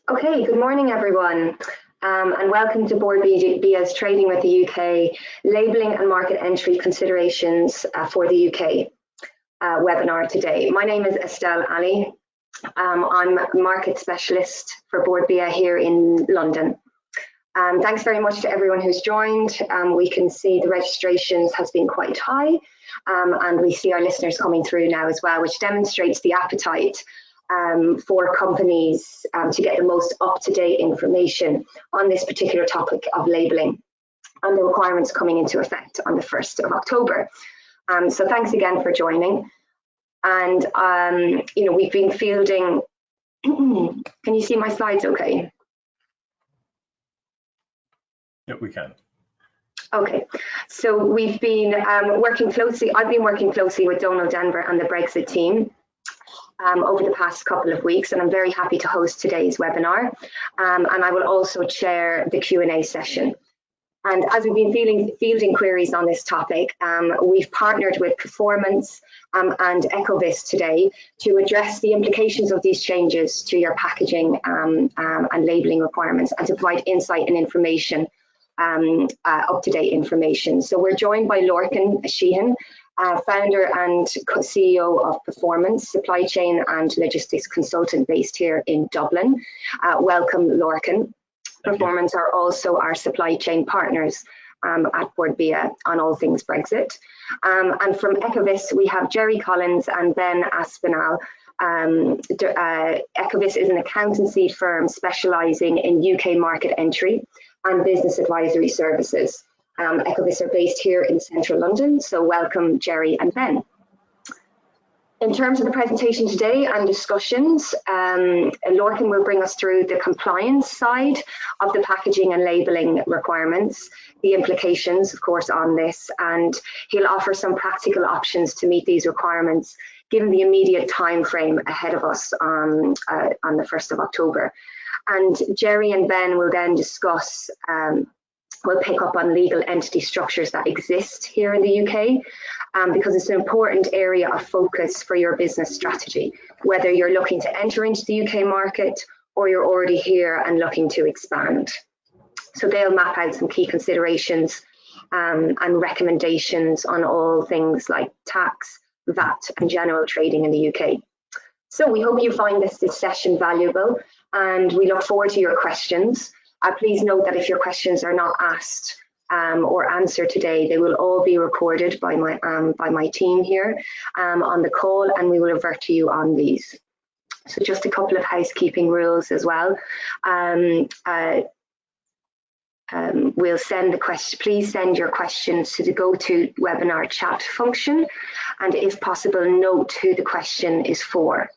Okay, good morning everyone, and welcome to Board BIA's Trading with the UK, Labelling and Market Entry Considerations for the UK webinar today. My name is Estelle Alley. I'm a market specialist for Board BIA here in London. Thanks very much to everyone who's joined. We can see the registrations has been quite high, and we see our listeners coming through now as well, which demonstrates the appetite for companies to get the most up-to-date information on this particular topic of labelling and the requirements coming into effect on the 1st of October. So thanks again for joining. And, we've been fielding, can you see my slides okay? Yeah, we can. Okay, so we've been working closely, I've been working closely with Donald Denver and the Brexit team over the past couple of weeks, and I'm very happy to host today's webinar, and I will also chair the Q&A session. And as we've been fielding queries on this topic, we've partnered with Performance and Ecovis today to address the implications of these changes to your packaging and labelling requirements, and to provide insight and information, up-to-date information. So we're joined by Lorcan Sheehan, founder and CEO of Performance, supply chain and logistics consultant based here in Dublin. Welcome, Lorcan. Performance are also our supply chain partners at Board BIA on all things Brexit. And from Ecovis, we have Gerry Collins and Ben Aspinall. Ecovis is an accountancy firm specialising in UK market entry and business advisory services. Ecovis are based here in central London, so welcome Gerry and Ben. In terms of the presentation today and discussions, Lorcan will bring us through the compliance side of the packaging and labelling requirements, the implications, of course, on this, and he'll offer some practical options to meet these requirements, given the immediate time frame ahead of us on the 1st of October. And Gerry and Ben will then discuss we'll pick up on legal entity structures that exist here in the UK, because it's an important area of focus for your business strategy, whether you're looking to enter into the UK market or you're already here and looking to expand. So they'll map out some key considerations and recommendations on all things like tax, VAT and general trading in the UK. So we hope you find this session valuable, and we look forward to your questions. Please note that if your questions are not asked or answered today, they will all be recorded by my team here on the call, and we will revert to you on these. So just a couple of housekeeping rules as well. We'll send the question. Please send your questions to the GoToWebinar chat function, and if possible, note who the question is for.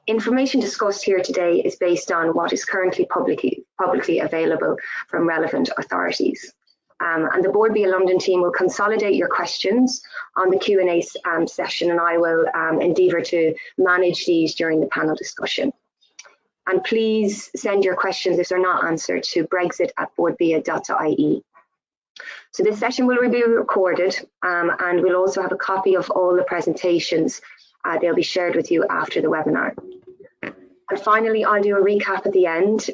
Information discussed here today is based on what is currently publicly available from relevant authorities. And the Board BIA London team will consolidate your questions on the Q&A session, and I will endeavour to manage these during the panel discussion. And please send your questions, if they're not answered, to brexit@boardbia.ie. So this session will be recorded, and we'll also have a copy of all the presentations. They'll be shared with you after the webinar. And finally, I'll do a recap at the end,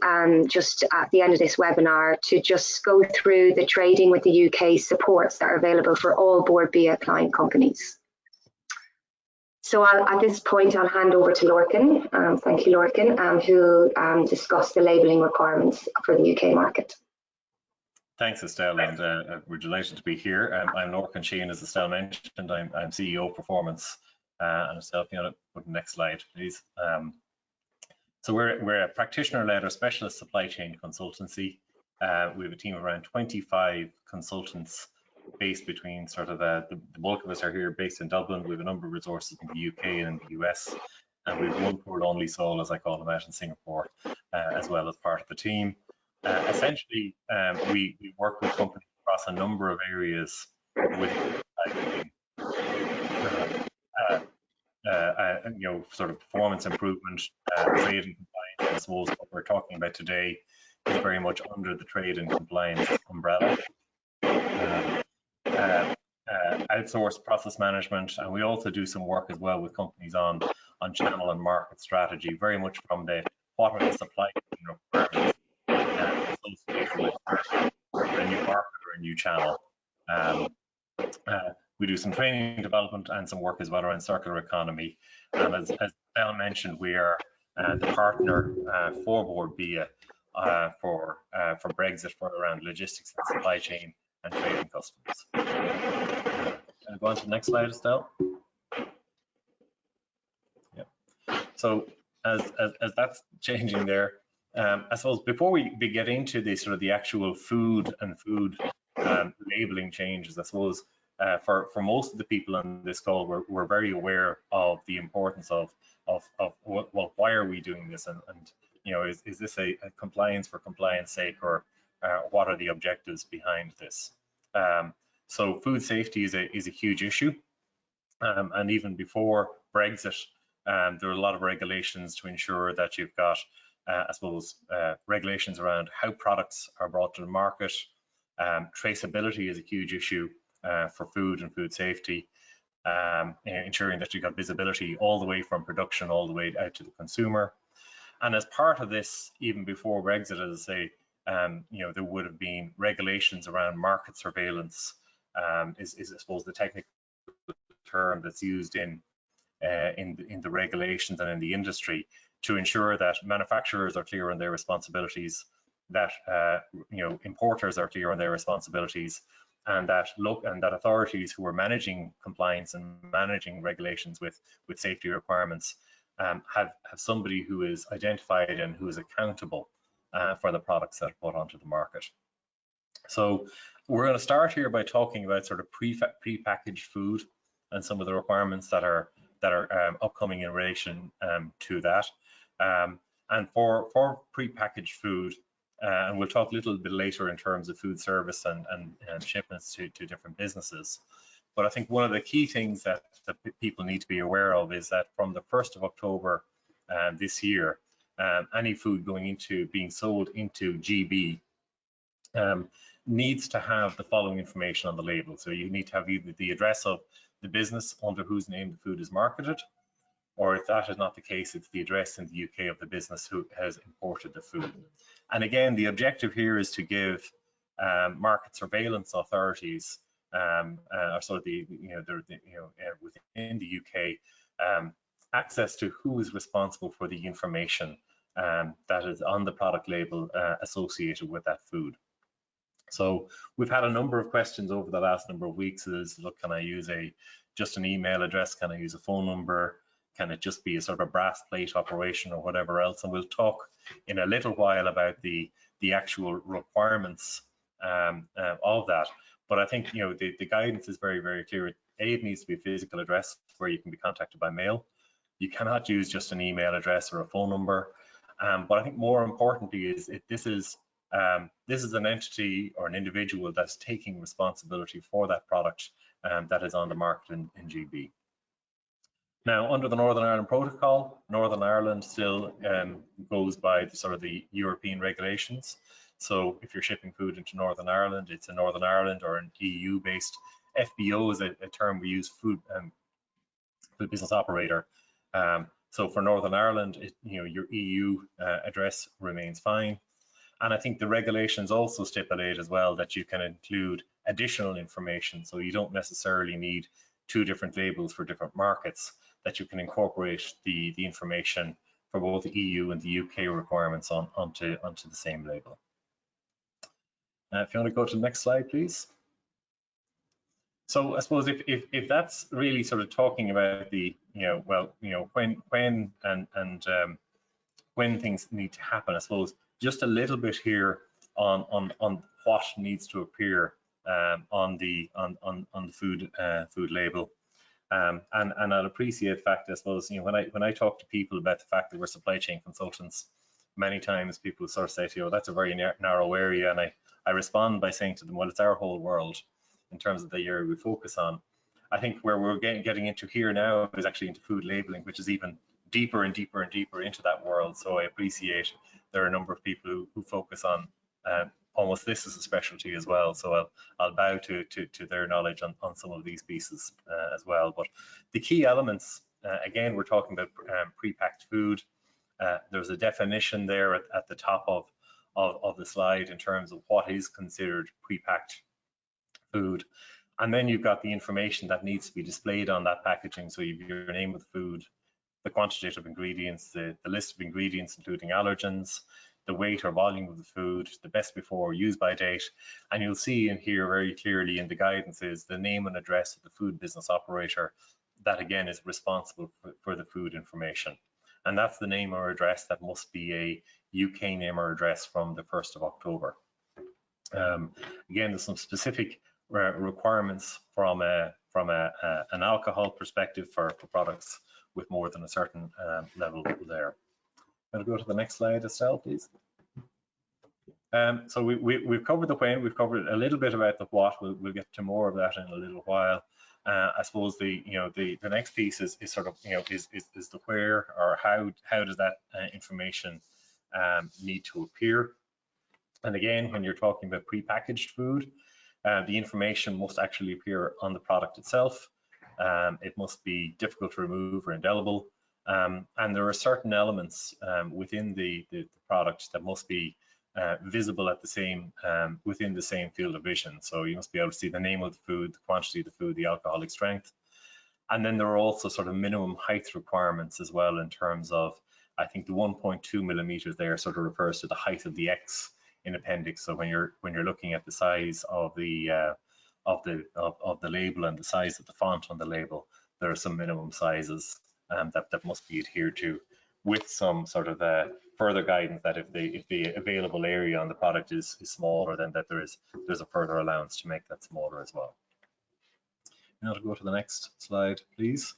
just at the end of this webinar, to just go through the Trading with the UK supports that are available for all Board BIA client companies. So at this point, I'll hand over to Lorcan. Thank you, Lorcan, who'll discuss the labelling requirements for the UK market. Thanks, Estelle, and we're delighted to be here. I'm Lorcan Sheehan, as Estelle mentioned. I'm CEO of Performance. And Estelle, if you want to put the next slide, please. So we're a practitioner-led or specialist supply chain consultancy. We have a team of around 25 consultants based between sort of the bulk of us are here based in Dublin. We have a number of resources in the UK and in the US, and we have one poor lonely soul, as I call them, out in Singapore, as well as part of the team. Essentially, we work with companies across a number of areas with sort of performance improvement, trade and compliance. I suppose what we're talking about today is very much under the trade and compliance umbrella. Outsourced process management, and we also do some work as well with companies on channel and market strategy, very much from the what are the supply chain requirements channel. We do some training development and some work as well around circular economy. And as Estelle mentioned, we are the partner for Board BIA for Brexit, for around logistics and supply chain and trading customs. Can I go on to the next slide, Estelle? Yeah. So as that's changing there, I suppose before we get into the sort of the actual food and food labeling changes, I suppose for most of the people on this call, we're very aware of the importance of well, why are we doing this, and you know, is this a compliance for compliance sake, or what are the objectives behind this? So food safety is a huge issue, and even before Brexit, there were a lot of regulations to ensure that you've got, I suppose, regulations around how products are brought to the market. Traceability is a huge issue for food and food safety, ensuring that you've got visibility all the way from production all the way out to the consumer. And as part of this, even before Brexit, as I say, you know, there would have been regulations around market surveillance, is I suppose the technical term that's used in the regulations and in the industry, to ensure that manufacturers are clear on their responsibilities, that you know, importers are clear on their responsibilities, and that authorities who are managing compliance and managing regulations with safety requirements have somebody who is identified and who is accountable for the products that are put onto the market. So we're going to start here by talking about sort of pre-packaged food and some of the requirements that are upcoming in relation to that. And for pre-packaged food, and we'll talk a little bit later in terms of food service and shipments to different businesses. But I think one of the key things that people need to be aware of is that from the 1st of October this year, any food being sold into GB needs to have the following information on the label. So you need to have either the address of the business under whose name the food is marketed, or if that is not the case, it's the address in the UK of the business who has imported the food. And again, the objective here is to give market surveillance authorities, or sort of within the UK, access to who is responsible for the information that is on the product label associated with that food. So we've had a number of questions over the last number of weeks. Is, look, can I use just an email address? Can I use a phone number? Can it just be a sort of a brass plate operation or whatever else? And we'll talk in a little while about the actual requirements of that. But I think, you know, the guidance is very, very clear. It needs to be a physical address where you can be contacted by mail. You cannot use just an email address or a phone number. But I think more importantly is this is an entity or an individual that's taking responsibility for that product that is on the market in GB. Now, under the Northern Ireland Protocol, Northern Ireland still goes by the European regulations. So if you're shipping food into Northern Ireland, it's a Northern Ireland or an EU-based FBO is a term we use, food business operator. So for Northern Ireland, your EU address remains fine. And I think the regulations also stipulate as well that you can include additional information. So you don't necessarily need two different labels for different markets, that you can incorporate the information for both the EU and the UK requirements onto the same label. If you want to go to the next slide, please. So I suppose if that's really sort of talking about the, when things need to happen, I suppose just a little bit here on what needs to appear on the food label. And I'd appreciate the fact, I suppose, when I talk to people about the fact that we're supply chain consultants, many times people sort of say to you, that's a very narrow area, and I respond by saying to them, well, it's our whole world in terms of the area we focus on. I think where we're getting into here now is actually into food labeling, which is even deeper and deeper and deeper into that world. So I appreciate there are a number of people who focus on almost this as a specialty as well. So I'll bow to their knowledge on some of these pieces as well. But the key elements, again, we're talking about pre-packed food. There's a definition there at the top of the slide in terms of what is considered pre-packed food. And then you've got the information that needs to be displayed on that packaging. So you've your name of the food, the quantitative ingredients, the list of ingredients including allergens, the weight or volume of the food, the best before or use by date. And you'll see in here very clearly in the guidance is the name and address of the food business operator that again is responsible for the food information. And that's the name or address that must be a UK name or address from the 1st of October. Again, there's some specific requirements from an alcohol perspective for products with more than a certain level there. I'll go to the next slide, Estelle, please. So we've covered the when, we've covered a little bit about the what. We'll get to more of that in a little while. I suppose the next piece is sort of is the where, or how does that information need to appear. And again, when you're talking about prepackaged food, the information must actually appear on the product itself. It must be difficult to remove or indelible. And there are certain elements within the product that must be visible at the same within the same field of vision. So you must be able to see the name of the food, the quantity of the food, the alcoholic strength. And then there are also sort of minimum height requirements as well in terms of, I think the 1.2 millimeters there sort of refers to the height of the X in appendix. So when you're looking at the size of the label and the size of the font on the label, there are some minimum sizes that must be adhered to, with some sort of further guidance that if the available area on the product is smaller, then that there's a further allowance to make that smaller as well. Now to go to the next slide, please.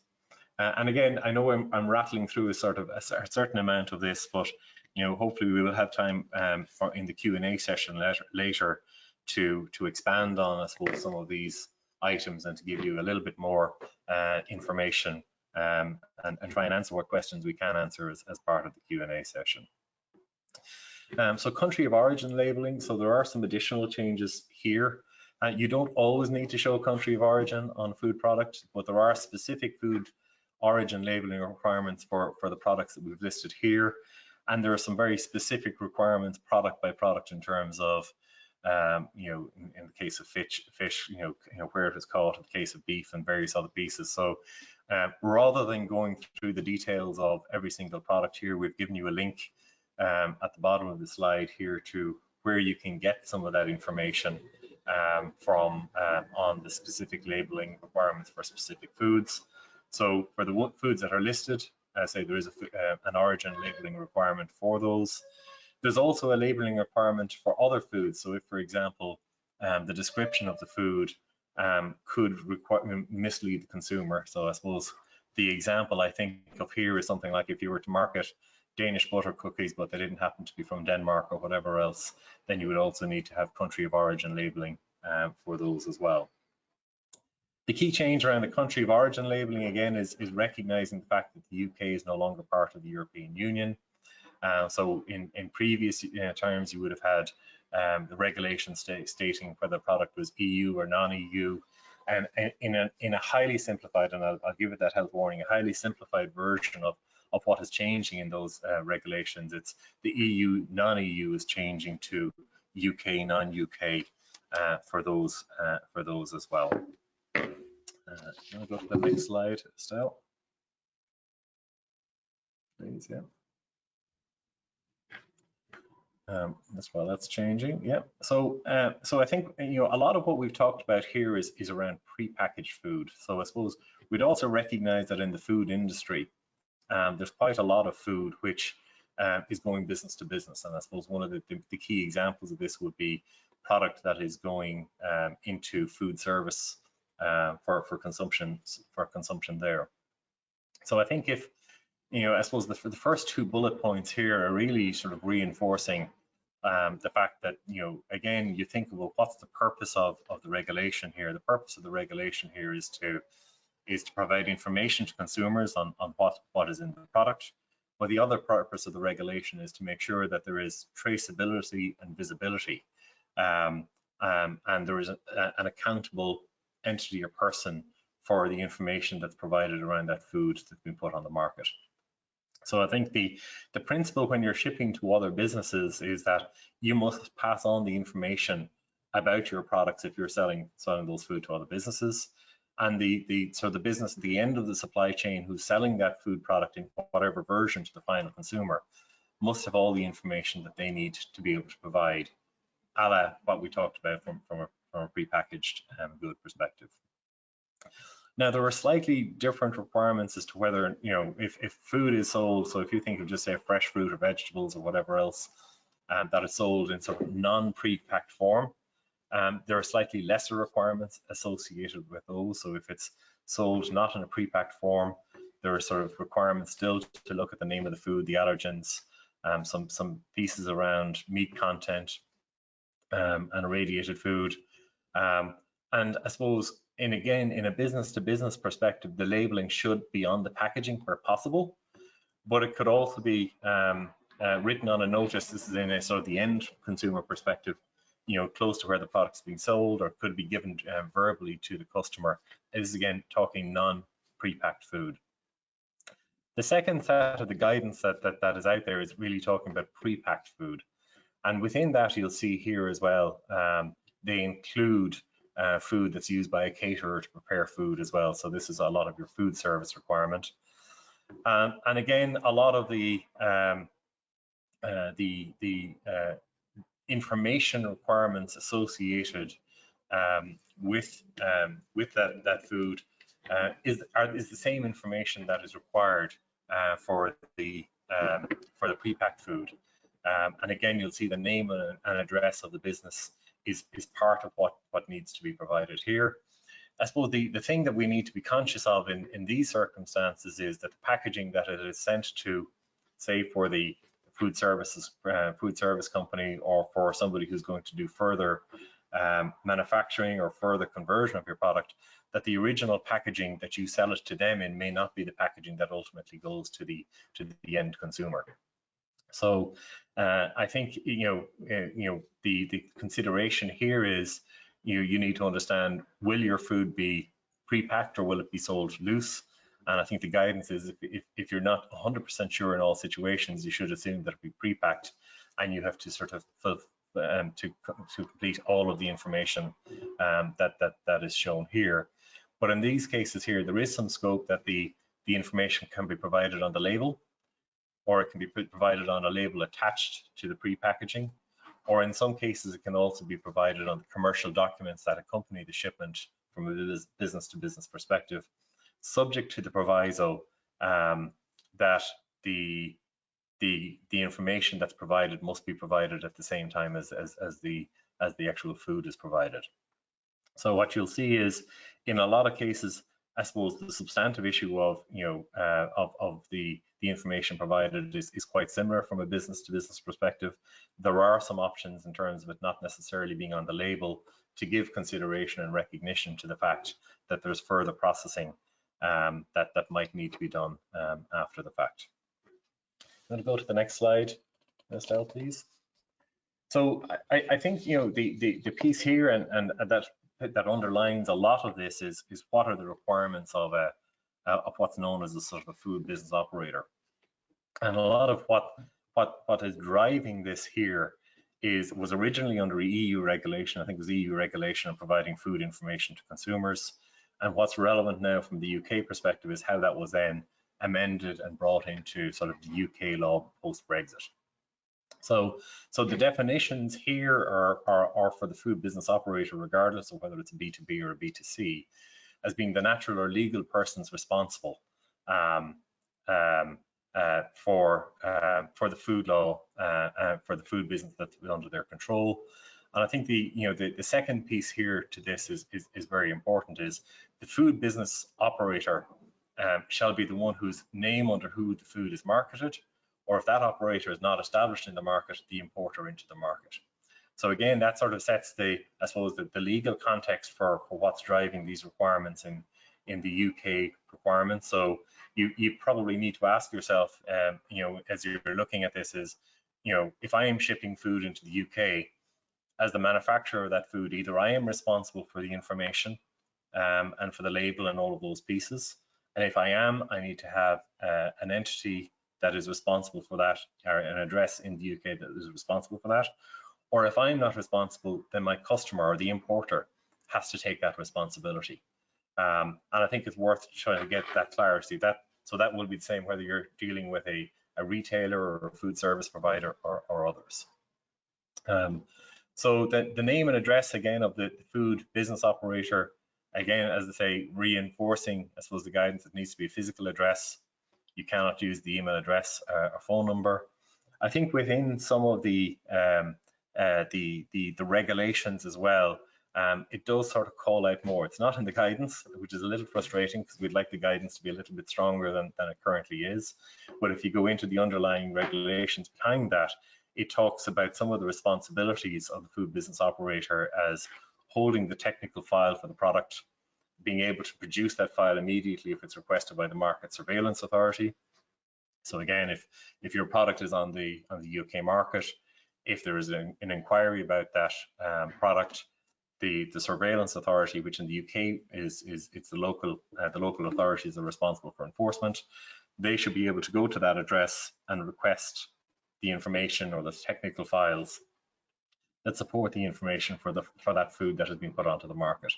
And again, I know I'm rattling through a certain amount of this, but hopefully we will have time in the Q&A session later to expand on, I suppose, some of these items and to give you a little bit more information and try and answer what questions we can answer as part of the Q&A session. So country of origin labeling, so there are some additional changes here. You don't always need to show country of origin on a food product, but there are specific food origin labeling requirements for the products that we've listed here. And there are some very specific requirements product by product in terms of, in the case of fish, where it was caught, in the case of beef and various other pieces. So rather than going through the details of every single product here, we've given you a link at the bottom of the slide here to where you can get some of that information from on the specific labeling requirements for specific foods. So for the foods that are listed, I say there is an origin labeling requirement for those. There's also a labeling requirement for other foods. So if, for example, the description of the food could mislead the consumer. So I suppose the example I think of here is something like if you were to market Danish butter cookies, but they didn't happen to be from Denmark or whatever else, then you would also need to have country of origin labeling for those as well. The key change around the country of origin labeling, again, is recognizing the fact that the UK is no longer part of the European Union. So in previous terms, you would have had the regulation stating whether the product was EU or non-EU. And in a highly simplified, and I'll give it that health warning, a highly simplified version of what is changing in those regulations. It's the EU, non-EU is changing to UK, non-UK for those as well. I'll go to the next slide, Estelle. Please, yeah. That's changing. Yeah. So I think a lot of what we've talked about here is around prepackaged food. So I suppose we'd also recognize that in the food industry, there's quite a lot of food which is going business to business, and I suppose one of the key examples of this would be product that is going into food service for consumption there. So I think if I suppose the first two bullet points here are really sort of reinforcing the fact that again, you think, well, what's the purpose of the regulation here? The purpose of the regulation here is to provide information to consumers on what is in the product. But the other purpose of the regulation is to make sure that there is traceability and visibility, and there is an accountable entity or person for the information that's provided around that food that's been put on the market. So I think the principle when you're shipping to other businesses is that you must pass on the information about your products if you're selling those food to other businesses. And the business at the end of the supply chain who's selling that food product in whatever version to the final consumer must have all the information that they need to be able to provide, a la what we talked about from a prepackaged good perspective. Now, there are slightly different requirements as to whether, if food is sold, so if you think of just say fresh fruit or vegetables or whatever else that is sold in sort of non-pre-packed form, there are slightly lesser requirements associated with those. So if it's sold not in a pre-packed form, there are sort of requirements still to look at the name of the food, the allergens, some pieces around meat content and irradiated food. And I suppose, in a business-to-business perspective, the labeling should be on the packaging where possible, but it could also be written on a notice. This is in a sort of the end consumer perspective, close to where the product's being sold, or could be given verbally to the customer. This is again talking non-pre-packed food. The second set of the guidance that is out there is really talking about pre-packed food, and within that you'll see here as well they include food that's used by a caterer to prepare food as well. So this is a lot of your food service requirement, and again a lot of the information requirements associated with that food is the same information that is required for the pre-packed food. And again, you'll see the name and address of the business is part of what needs to be provided here. I suppose the thing that we need to be conscious of in these circumstances is that the packaging that it is sent to, say for the food service company, or for somebody who's going to do further manufacturing or further conversion of your product, that the original packaging that you sell it to them in may not be the packaging that ultimately goes to the end consumer. So I think the consideration here is you need to understand, will your food be pre-packed or will it be sold loose? And I think the guidance is if you're not 100% sure in all situations, you should assume that it'll be pre-packed, and you have to sort of to complete all of the information that is shown here. But in these cases here, there is some scope that the information can be provided on the label, or it can be provided on a label attached to the pre-packaging, or in some cases it can also be provided on the commercial documents that accompany the shipment from a business-to-business perspective, subject to the proviso that the information that's provided must be provided at the same time as the actual food is provided. So what you'll see is, in a lot of cases, I suppose the substantive issue of the information provided is quite similar from a business-to-business perspective. There are some options in terms of it not necessarily being on the label to give consideration and recognition to the fact that there's further processing that might need to be done after the fact. I'm going to go to the next slide, Estelle, please. So I think the piece here and that underlines a lot of this is what are the requirements of what's known as a sort of a food business operator. And a lot of what is driving this here was originally under EU regulation. I think it was EU regulation on providing food information to consumers. And what's relevant now from the UK perspective is how that was then amended and brought into sort of the UK law post-Brexit. So the definitions here are for the food business operator, regardless of whether it's a B2B or a B2C, as being the natural or legal persons responsible for the food law, for the food business that's under their control. And I think the second piece here to this is very important, is the food business operator shall be the one whose name under who the food is marketed, or if that operator is not established in the market, the importer into the market. So again, that sort of sets I suppose the legal context for what's driving these requirements in the UK requirements. So you probably need to ask yourself, as you're looking at this, is, if I am shipping food into the UK, as the manufacturer of that food, either I am responsible for the information and for the label and all of those pieces. And if I am, I need to have an entity that is responsible for that, or an address in the UK that is responsible for that. Or if I'm not responsible, then my customer or the importer has to take that responsibility. And I think it's worth trying to get that clarity. So that will be the same whether you're dealing with a retailer or a food service provider or others. So the name and address again of the food business operator, again, as I say, reinforcing, I suppose, the guidance. It needs to be a physical address. You cannot use the email address or phone number. I think within some of the regulations as well, it does sort of call out more. It's not in the guidance, which is a little frustrating because we'd like the guidance to be a little bit stronger than it currently is. But if you go into the underlying regulations behind that, it talks about some of the responsibilities of the food business operator as holding the technical file for the product, being able to produce that file immediately if it's requested by the Market Surveillance Authority. So again, if your product is on the UK market, if there is an inquiry about that product, the surveillance authority, which in the UK it's the local authorities are responsible for enforcement, they should be able to go to that address and request the information or the technical files that support the information for that food that has been put onto the market.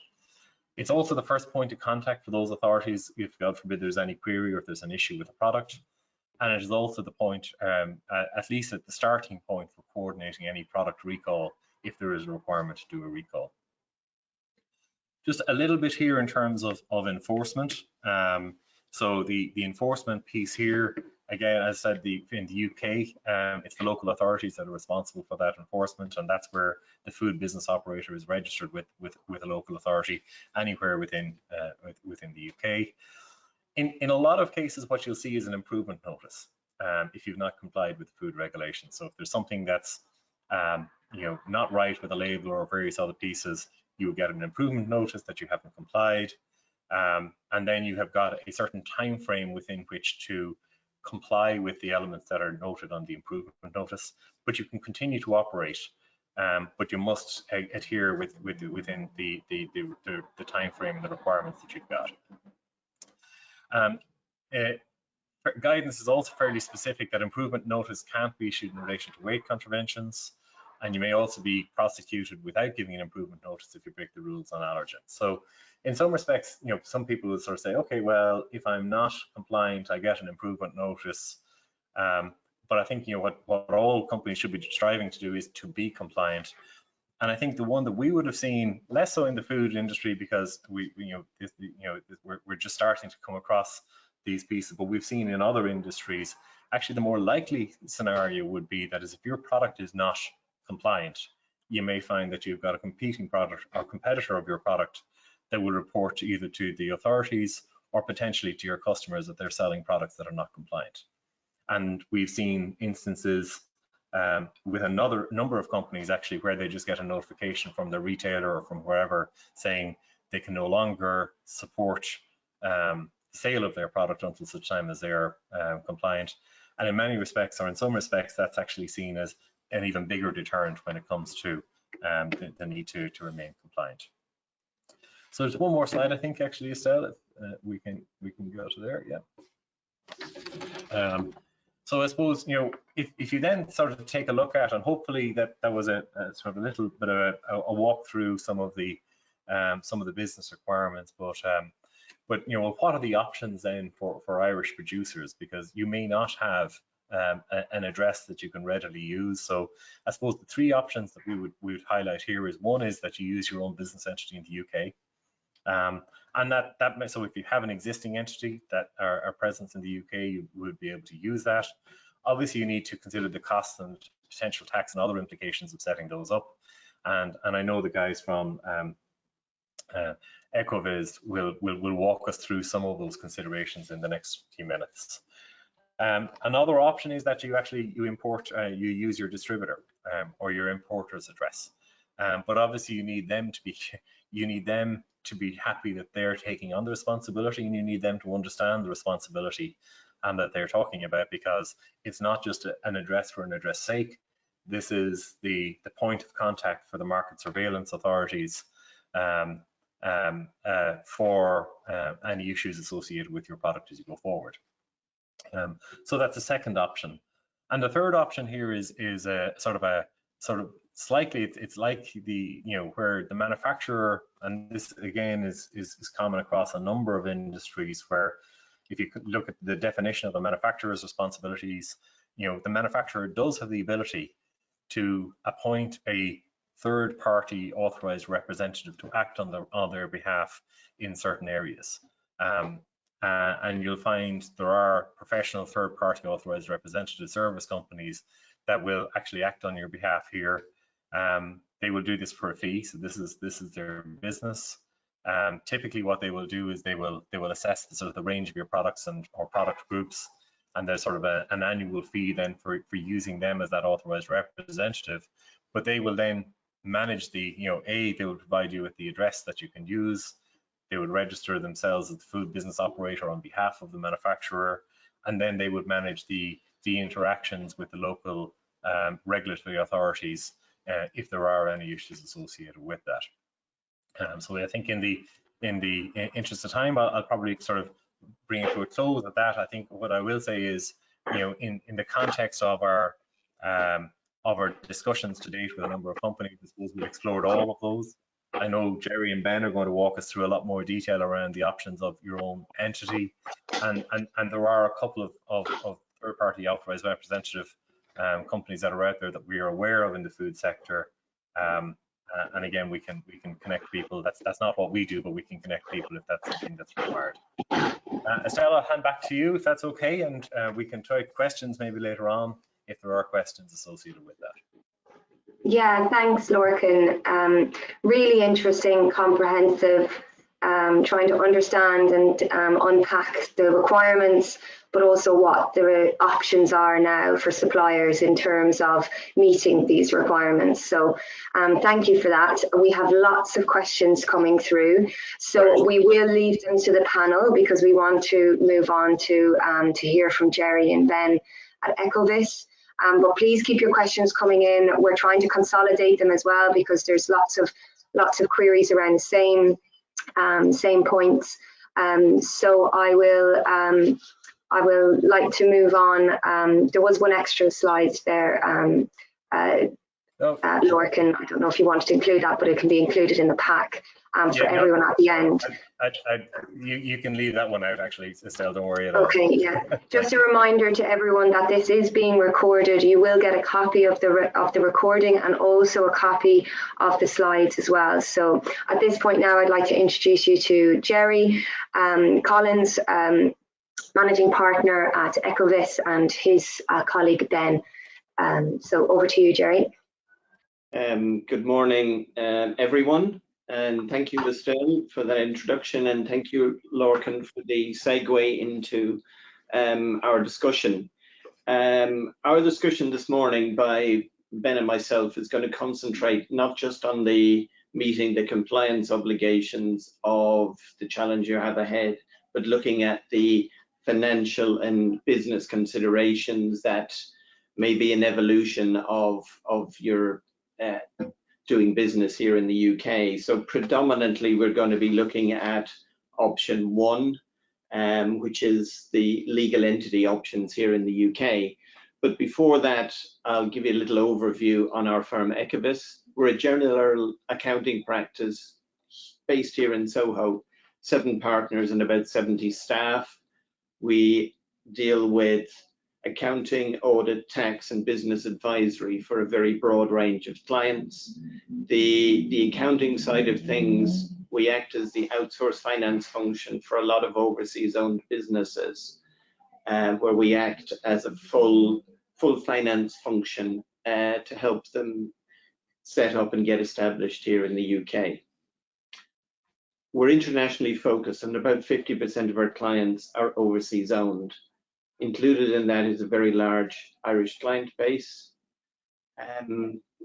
It's also the first point of contact for those authorities if, God forbid, there's any query or if there's an issue with the product. And it is also the point, at least at the starting point, for coordinating any product recall if there is a requirement to do a recall. Just a little bit here in terms of enforcement. So the enforcement piece here, again, as I said, in the UK, it's the local authorities that are responsible for that enforcement, and that's where the food business operator is registered with a local authority anywhere within the UK. In a lot of cases, what you'll see is an improvement notice if you've not complied with food regulations. So if there's something that's not right with a label or various other pieces, you will get an improvement notice that you haven't complied, and then you have got a certain time frame within which to comply with the elements that are noted on the improvement notice. But you can continue to operate, but you must adhere within the time frame and the requirements that you've got. Guidance is also fairly specific that improvement notice can't be issued in relation to weight contraventions, and you may also be prosecuted without giving an improvement notice if you break the rules on allergens. So in some respects, some people will sort of say, okay, well, if I'm not compliant, I get an improvement notice. But I think what all companies should be striving to do is to be compliant. And I think the one that we would have seen less so in the food industry, because we're just starting to come across these pieces, but we've seen in other industries, actually the more likely scenario would be that is if your product is not compliant, you may find that you've got a competing product or competitor of your product that will report either to the authorities or potentially to your customers that they're selling products that are not compliant. And we've seen instances with another number of companies actually where they just get a notification from the retailer or from wherever saying they can no longer support the sale of their product until such time as they are compliant. And in many respects, or in some respects, that's actually seen as an even bigger deterrent when it comes to the need to remain compliant. So there's one more slide, I think, actually, Estelle, we can go to there, yeah. So I suppose, if you then sort of take a look at, and hopefully that was a sort of a little bit of a walk through some of the business requirements, but what are the options then for Irish producers? Because you may not have an address that you can readily use. So I suppose the three options that we would highlight here is, one is that you use your own business entity in the UK. And so if you have an existing entity that are present in the UK, you would be able to use that. Obviously, you need to consider the costs and potential tax and other implications of setting those up. And I know the guys from Ecovis will walk us through some of those considerations in the next few minutes. Another option is that you use your distributor or your importer's address. But obviously, you need them to be happy that they're taking on the responsibility, and you need them to understand the responsibility that they're talking about, because it's not just an address for an address sake. This is the point of contact for the market surveillance authorities for any issues associated with your product as you go forward. So that's the second option. And the third option here is a sort of slightly, it's like the, where the manufacturer, and this again is common across a number of industries, where if you could look at the definition of the manufacturer's responsibilities, the manufacturer does have the ability to appoint a third-party authorized representative to act on their behalf in certain areas. And you'll find there are professional third-party authorized representative service companies that will actually act on your behalf here. They will do this for a fee, so this is their business. Typically, what they will do is they will assess the sort of the range of your products or product groups, and there's sort of an annual fee then for using them as that authorized representative. But they will then manage the, they will provide you with the address that you can use. They would register themselves as the food business operator on behalf of the manufacturer, and then they would manage the interactions with the local regulatory authorities if there are any issues associated with that. So I think in the interest of time, I'll probably sort of bring it to a close at that. I think what I will say is, in the context of our discussions to date with a number of companies, I suppose we've explored all of those. I know Gerry and Ben are going to walk us through a lot more detail around the options of your own entity, and there are a couple of third-party authorized representative companies that are out there that we are aware of in the food sector. And again, we can connect people. That's not what we do, but we can connect people if that's something that's required. Estelle, I'll hand back to you if that's okay, and we can try questions maybe later on if there are questions associated with that. Yeah, thanks, Lorcan. Really interesting, comprehensive, trying to understand and unpack the requirements, but also what the options are now for suppliers in terms of meeting these requirements. So thank you for that. We have lots of questions coming through, so we will leave them to the panel because we want to move on to hear from Gerry and Ben at Ecovis. But please keep your questions coming in. We're trying to consolidate them as well because there's lots of queries around the same points. So I will like to move on. There was one extra slide there, Lorcan. I don't know if you wanted to include that, but it can be included in the pack for everyone at the end. You can leave that one out, actually, Estelle, don't worry at all. Okay, yeah. Just a reminder to everyone that this is being recorded. You will get a copy of the recording and also a copy of the slides as well. So at this point now, I'd like to introduce you to Gerry Collins, Managing Partner at Ecovis, and his colleague Ben. So over to you, Gerry. Good morning, everyone. And thank you, Estelle, for that introduction, and thank you, Lorcan, for the segue into our discussion. Our discussion this morning by Ben and myself is going to concentrate not just on the meeting the compliance obligations of the challenge you have ahead, but looking at the financial and business considerations that may be an evolution of your doing business here in the UK. So predominantly we're going to be looking at option one, which is the legal entity options here in the UK. But before that, I'll give you a little overview on our firm Ecovis. We're a general accounting practice based here in Soho, 7 partners and about 70 staff. We deal with accounting, audit, tax, and business advisory for a very broad range of clients. The accounting side of things, we act as the outsourced finance function for a lot of overseas owned businesses, where we act as a full finance function to help them set up and get established here in the UK. We're internationally focused, and about 50% of our clients are overseas owned. Included in that is a very large Irish client base.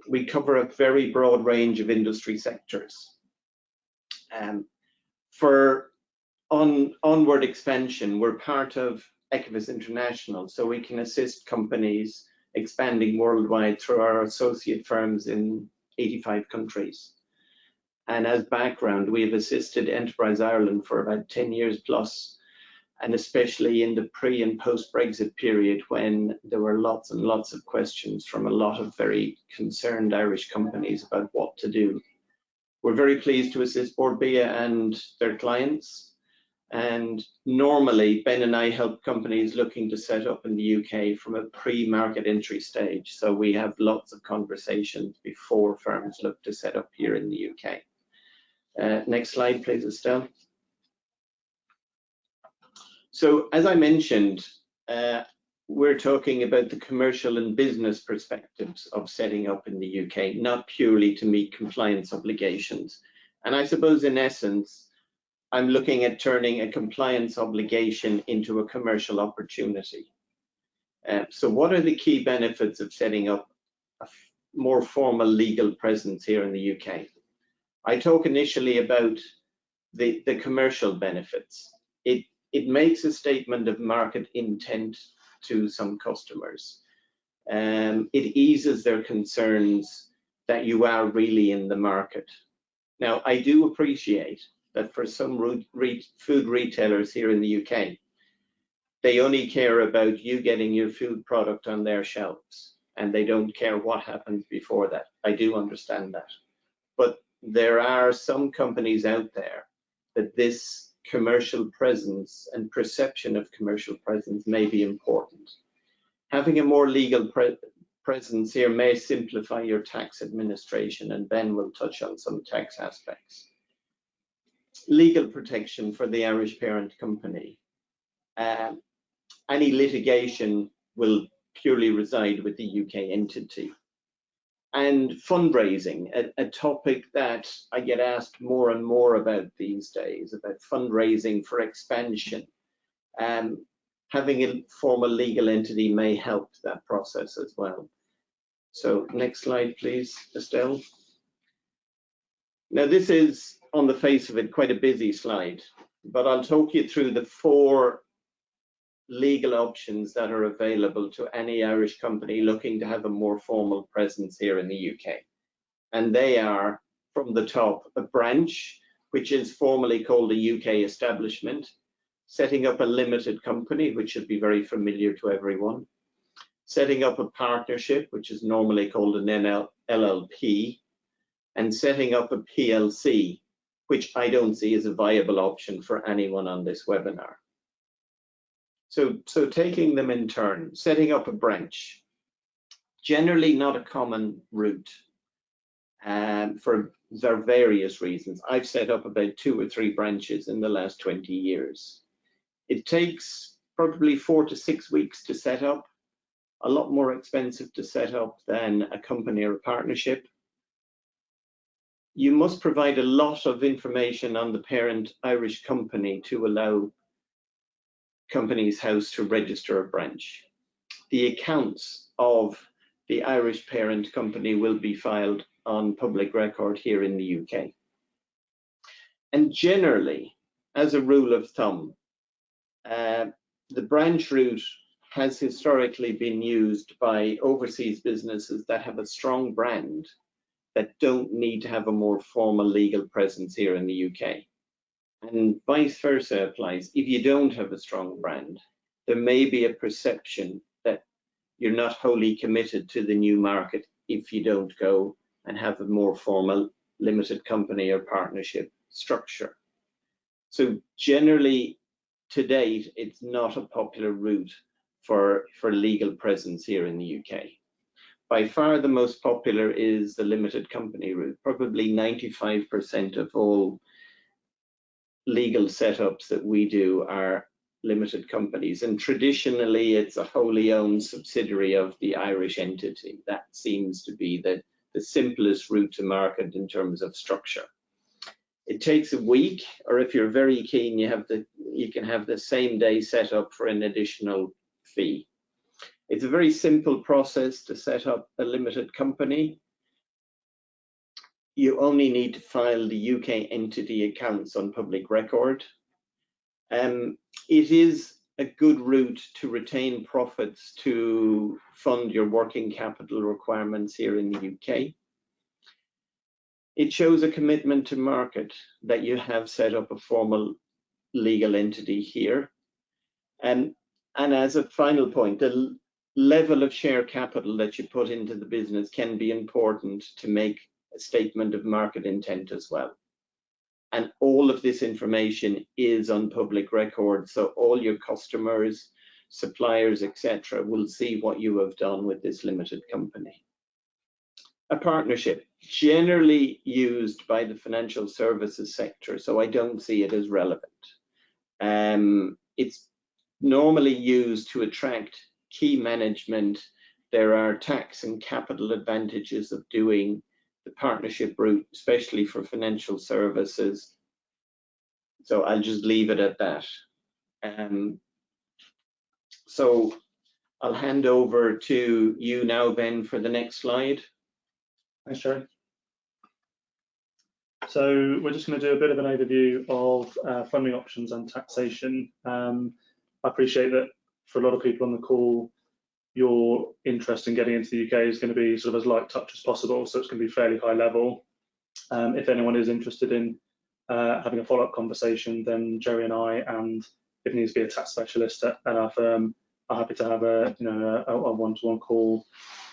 We cover a very broad range of industry sectors. For onward expansion, we're part of Ecovis International, so we can assist companies expanding worldwide through our associate firms in 85 countries. And as background, we have assisted Enterprise Ireland for about 10 years plus and especially in the pre and post-Brexit period when there were lots and lots of questions from a lot of very concerned Irish companies about what to do. We're very pleased to assist Board BIA and their clients, and normally Ben and I help companies looking to set up in the UK from a pre-market entry stage, so we have lots of conversations before firms look to set up here in the UK. Next slide please, Estelle. So as I mentioned, we're talking about the commercial and business perspectives of setting up in the UK, not purely to meet compliance obligations. And I suppose in essence, I'm looking at turning a compliance obligation into a commercial opportunity. So what are the key benefits of setting up a more formal legal presence here in the UK? I talk initially about the commercial benefits. It makes a statement of market intent to some customers. It eases their concerns that you are really in the market. Now, I do appreciate that for some food retailers here in the UK, they only care about you getting your food product on their shelves, and they don't care what happens before that. I do understand that. But there are some companies out there that this commercial presence and perception of commercial presence may be important. Having a more legal presence here may simplify your tax administration, and Ben will touch on some tax aspects. Legal protection for the Irish parent company. Any litigation will purely reside with the UK entity. And fundraising, a topic that I get asked more and more about these days, about fundraising for expansion. Having a formal legal entity may help that process as well. So next slide, please, Estelle. Now this is, on the face of it, quite a busy slide, but I'll talk you through the 4 legal options that are available to any Irish company looking to have a more formal presence here in the UK. And they are, from the top, a branch, which is formally called a UK establishment, setting up a limited company, which should be very familiar to everyone, setting up a partnership, which is normally called an LLP, and setting up a PLC, which I don't see as a viable option for anyone on this webinar. So taking them in turn, setting up a branch, generally not a common route for various reasons. I've set up about 2 or 3 branches in the last 20 years. It takes probably 4 to 6 weeks to set up, a lot more expensive to set up than a company or a partnership. You must provide a lot of information on the parent Irish company to allow Companies House to register a branch. The accounts of the Irish parent company will be filed on public record here in the UK. And generally, as a rule of thumb, the branch route has historically been used by overseas businesses that have a strong brand that don't need to have a more formal legal presence here in the UK. And vice versa applies. If you don't have a strong brand, there may be a perception that you're not wholly committed to the new market if you don't go and have a more formal limited company or partnership structure. So generally, to date, it's not a popular route for legal presence here in the UK. By far the most popular is the limited company route. Probably 95% of all legal setups that we do are limited companies, and traditionally it's a wholly owned subsidiary of the Irish entity. That seems to be the simplest route to market in terms of structure. It takes a week, or if you're very keen, you can have the same day set up for an additional fee. It's a very simple process to set up a limited company. You only need to file the UK entity accounts on public record. It is a good route to retain profits to fund your working capital requirements here in the UK. It shows a commitment to market that you have set up a formal legal entity here. And as a final point, the level of share capital that you put into the business can be important to make a statement of market intent as well. And all of this information is on public record, so all your customers, suppliers, etc., will see what you have done with this limited company. A partnership, generally used by the financial services sector, so I don't see it as relevant. It's normally used to attract key management. There are tax and capital advantages of doing the partnership route, especially for financial services. So I'll just leave it at that. So I'll hand over to you now, Ben, for the next slide. Thanks, Gerry. So we're just going to do a bit of an overview of funding options and taxation. I appreciate that for a lot of people on the call, your interest in getting into the UK is going to be sort of as light touch as possible, so it's going to be fairly high level. If anyone is interested in having a follow-up conversation, then Gerry and I, and if it needs to be a tax specialist at our firm, are happy to have a one-to-one call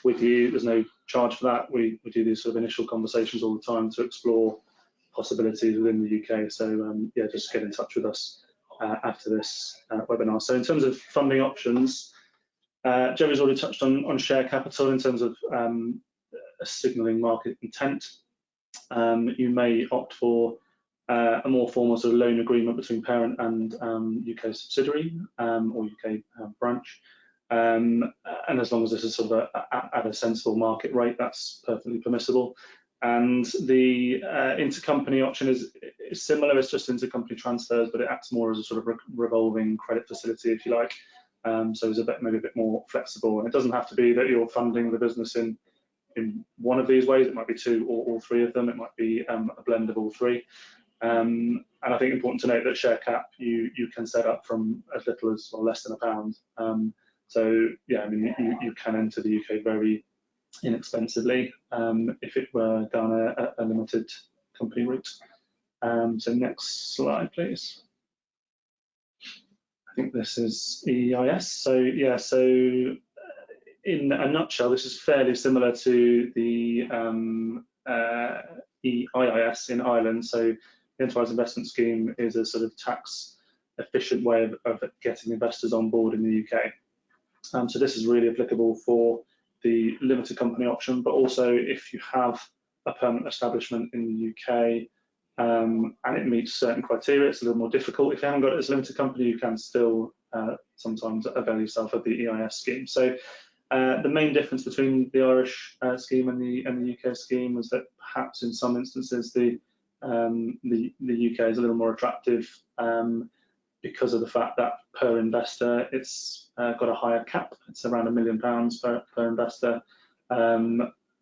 with you. There's no charge for that. We do these sort of initial conversations all the time to explore possibilities within the UK. So yeah, just get in touch with us after this webinar. So in terms of funding options, Gerry's already touched on share capital in terms of signalling market intent. You may opt for a more formal sort of loan agreement between parent and UK subsidiary or UK branch. And as long as this is sort of at a sensible market rate, that's perfectly permissible. And the intercompany option is similar. It's just intercompany transfers, but it acts more as a sort of revolving credit facility, if you like. So it's maybe a bit more flexible. And it doesn't have to be that you're funding the business in one of these ways. It might be two or all three of them. It might be a blend of all three. And I think important to note that share cap you can set up from as little as or less than £1. So yeah, I mean you can enter the UK very inexpensively if it were done a limited company route. So next slide, please. I think this is EIS. So yeah, so in a nutshell, this is fairly similar to the EIS in Ireland. So the Enterprise Investment Scheme is a sort of tax efficient way of getting investors on board in the UK. So this is really applicable for the limited company option, but also if you have a permanent establishment in the UK and it meets certain criteria, it's a little more difficult. If you haven't got it as a limited company, you can still sometimes avail yourself of the EIS scheme. So the main difference between the Irish scheme and the UK scheme is that perhaps in some instances the UK is a little more attractive because of the fact that per investor it's got a higher cap. It's around £1 million per investor.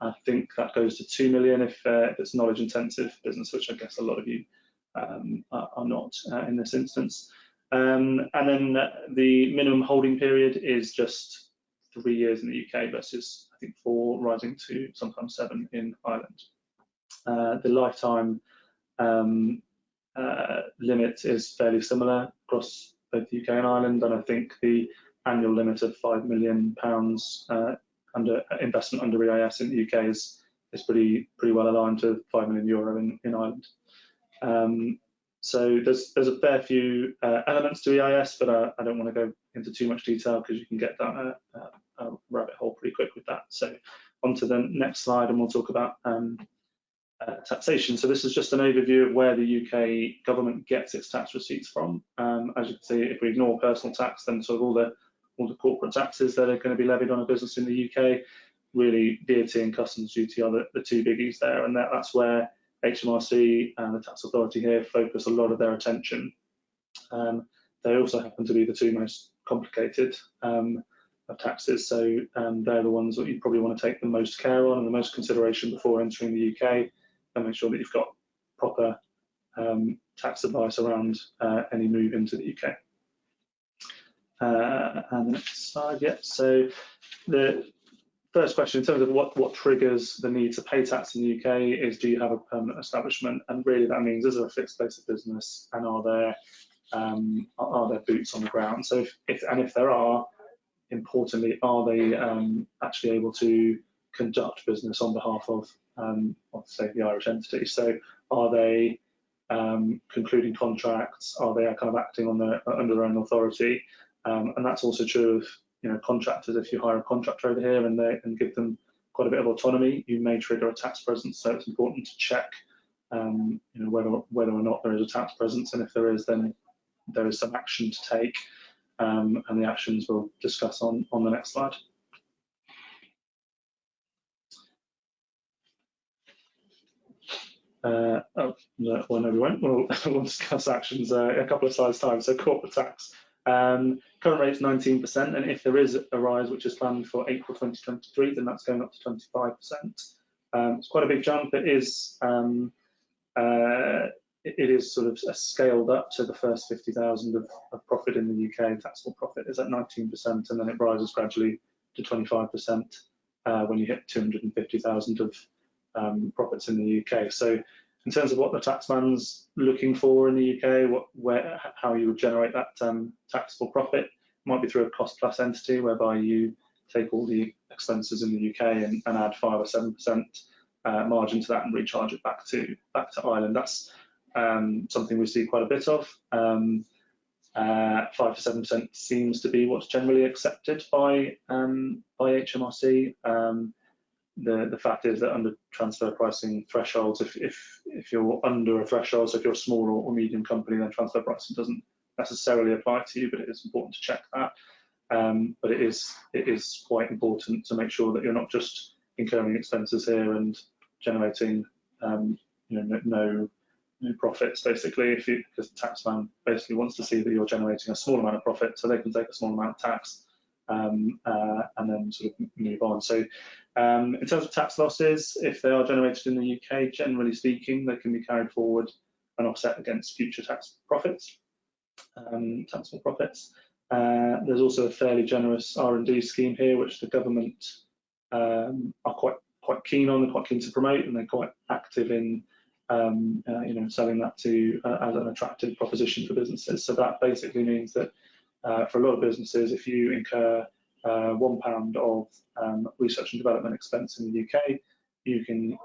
I think that goes to 2 million if it's knowledge intensive business, which I guess a lot of you are not in this instance. And then the minimum holding period is just 3 years in the UK versus I think 4, rising to sometimes 7 in Ireland. The lifetime limit is fairly similar across both the UK and Ireland, and I think the annual limit of £5 million under investment under EIS in the UK is pretty well aligned to €5 million in Ireland. So there's a fair few elements to EIS, but I don't want to go into too much detail because you can get down a rabbit hole pretty quick with that. So on to the next slide, and we'll talk about taxation. So this is just an overview of where the UK government gets its tax receipts from. As you can see, if we ignore personal tax, then sort of all the corporate taxes that are going to be levied on a business in the UK, really VAT and customs duty are the two biggies there, and that's where HMRC and the tax authority here focus a lot of their attention. They also happen to be the two most complicated of taxes, so they're the ones that you probably want to take the most care on and the most consideration before entering the UK, and make sure that you've got proper tax advice around any move into the UK. And the next slide, yeah. So the first question in terms of what triggers the need to pay tax in the UK is, do you have a permanent establishment? And really that means, is there a fixed place of business, and are there are there boots on the ground? So if there are, importantly, are they actually able to conduct business on behalf of say the Irish entity? So are they concluding contracts? Are they kind of acting on under their own authority? And that's also true of contractors. If you hire a contractor over here and give them quite a bit of autonomy, you may trigger a tax presence. So it's important to check whether or not there is a tax presence, and if there is, then there is some action to take, and the actions we'll discuss on the next slide. Well, no, we won't. We'll discuss actions a couple of slides' time. So corporate tax. Current rate is 19%, and if there is a rise, which is planned for April 2023, then that's going up to 25%. It's quite a big jump. It is sort of scaled up to the first 50,000 of profit in the UK. Taxable profit is at 19%, and then it rises gradually to 25% when you hit 250,000 of profits in the UK. So in terms of what the taxman's looking for in the UK, how you would generate that taxable profit, might be through a cost plus entity, whereby you take all the expenses in the UK and add 5 or 7% margin to that and recharge it back to Ireland. That's something we see quite a bit of. 5 to 7% seems to be what's generally accepted by HMRC. The fact is that under transfer pricing thresholds, if you're under a threshold, so if you're a small or medium company, then transfer pricing doesn't necessarily apply to you, but it is important to check that. But it is quite important to make sure that you're not just incurring expenses here and generating no profits, basically, because the taxman basically wants to see that you're generating a small amount of profit so they can take a small amount of tax and then sort of move on. So in terms of tax losses, if they are generated in the UK, generally speaking, they can be carried forward and offset against future tax profits, taxable profits. There's also a fairly generous R&D scheme here, which the government are quite keen on and quite keen to promote, and they're quite active in selling that to as an attractive proposition for businesses. So that basically means that for a lot of businesses, if you incur £1 of research and development expense in the UK, you can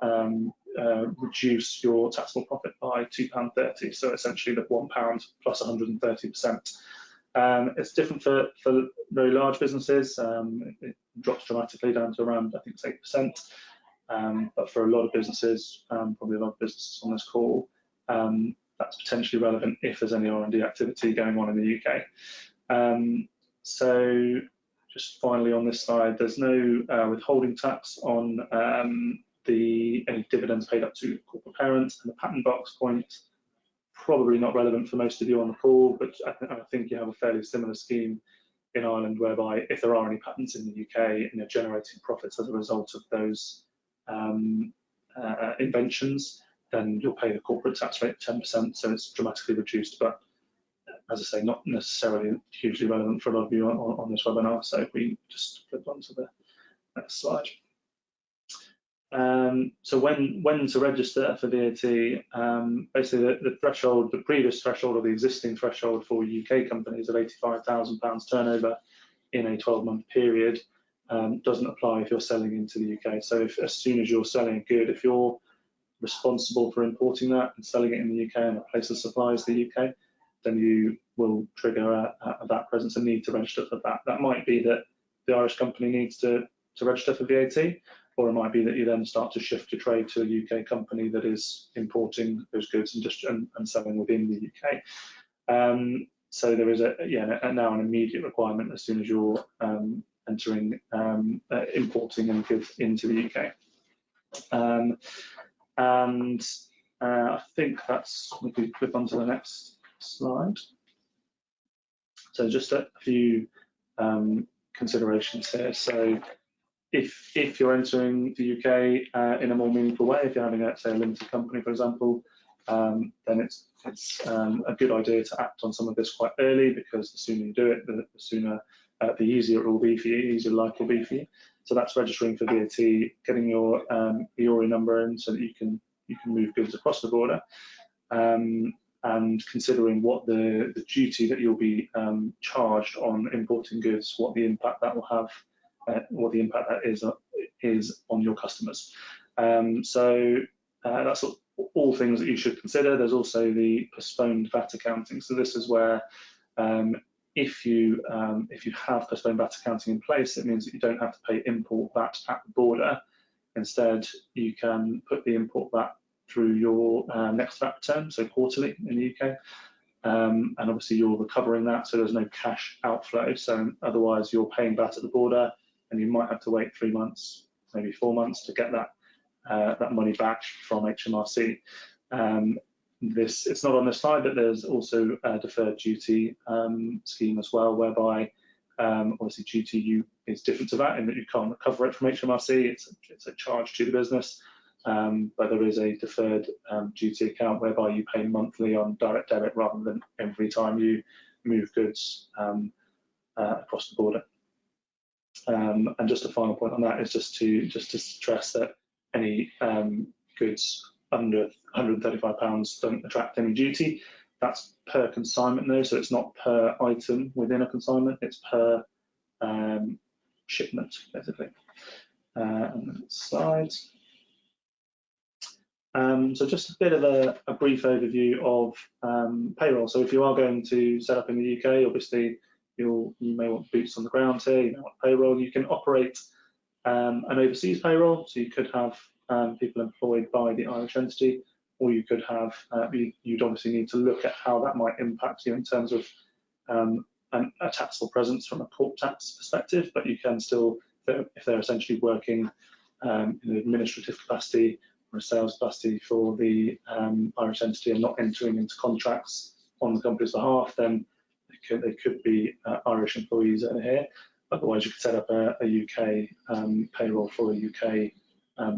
reduce your taxable profit by £2.30. So essentially the £1 plus 130%. It's different for very large businesses. It drops dramatically down to around, I think it's 8%. But for a lot of businesses, probably a lot of businesses on this call, that's potentially relevant if there's any R&D activity going on in the UK. So just finally on this slide, there's no withholding tax on any dividends paid up to corporate parents, and the patent box point, probably not relevant for most of you on the call, but I think you have a fairly similar scheme in Ireland, whereby if there are any patents in the UK and you're generating profits as a result of those inventions, then you'll pay the corporate tax rate 10%, so it's dramatically reduced, but as I say, not necessarily hugely relevant for a lot of you on this webinar. So if we just flip on to the next slide. So when to register for VAT, basically the threshold, the previous threshold or the existing threshold for UK companies of £85,000 turnover in a 12-month period doesn't apply if you're selling into the UK. So as soon as you're selling a good, if you're responsible for importing that and selling it in the UK and a place of supply is the UK, then you will trigger a VAT presence and need to register for that. That might be that the Irish company needs to register for VAT, or it might be that you then start to shift your trade to a UK company that is importing those goods and selling within the UK. So there is now an immediate requirement as soon as you're entering importing goods into the UK. And I think that's, if we flip on to the next slide. So just a few considerations here. So if you're entering the UK in a more meaningful way, if you're having, say, a limited company, for example, then it's a good idea to act on some of this quite early, because the sooner you do it, the sooner, the easier it will be for you, the easier life will be for you. So that's registering for VAT, getting your EORI number in so that you can move goods across the border. and considering what the duty that you'll be charged on importing goods, what the impact that will have, what the impact that is on your customers. So that's all things that you should consider. There's also the postponed VAT accounting. So this is where if you have postponed VAT accounting in place, it means that you don't have to pay import VAT at the border. Instead, you can put the import VAT through your next VAT return, so quarterly in the UK. And obviously you're recovering that, so there's no cash outflow. So otherwise you're paying VAT at the border, and you might have to wait 3 months, maybe 4 months to get that money back from HMRC. It's not on this slide, but there's also a deferred duty scheme as well, whereby obviously duty is different to that in that you can't recover it from HMRC. It's a charge to the business, but there is a deferred duty account whereby you pay monthly on direct debit rather than every time you move goods across the border. And just a final point on that is just to stress that any goods under £135 don't attract any duty. That's per consignment though, so it's not per item within a consignment, it's per shipment basically. And slides. So just a bit of a brief overview of payroll. So if you are going to set up in the UK, obviously you may want boots on the ground here, you may want payroll. You can operate an overseas payroll, so you could have people employed by the Irish entity, or you could have, you'd obviously need to look at how that might impact you in terms of a taxable presence from a corp tax perspective, but you can still, if they're essentially working in an administrative capacity or a sales capacity for the Irish entity and not entering into contracts on the company's behalf, then they could be Irish employees that are here. Otherwise, you could set up a UK payroll for a UK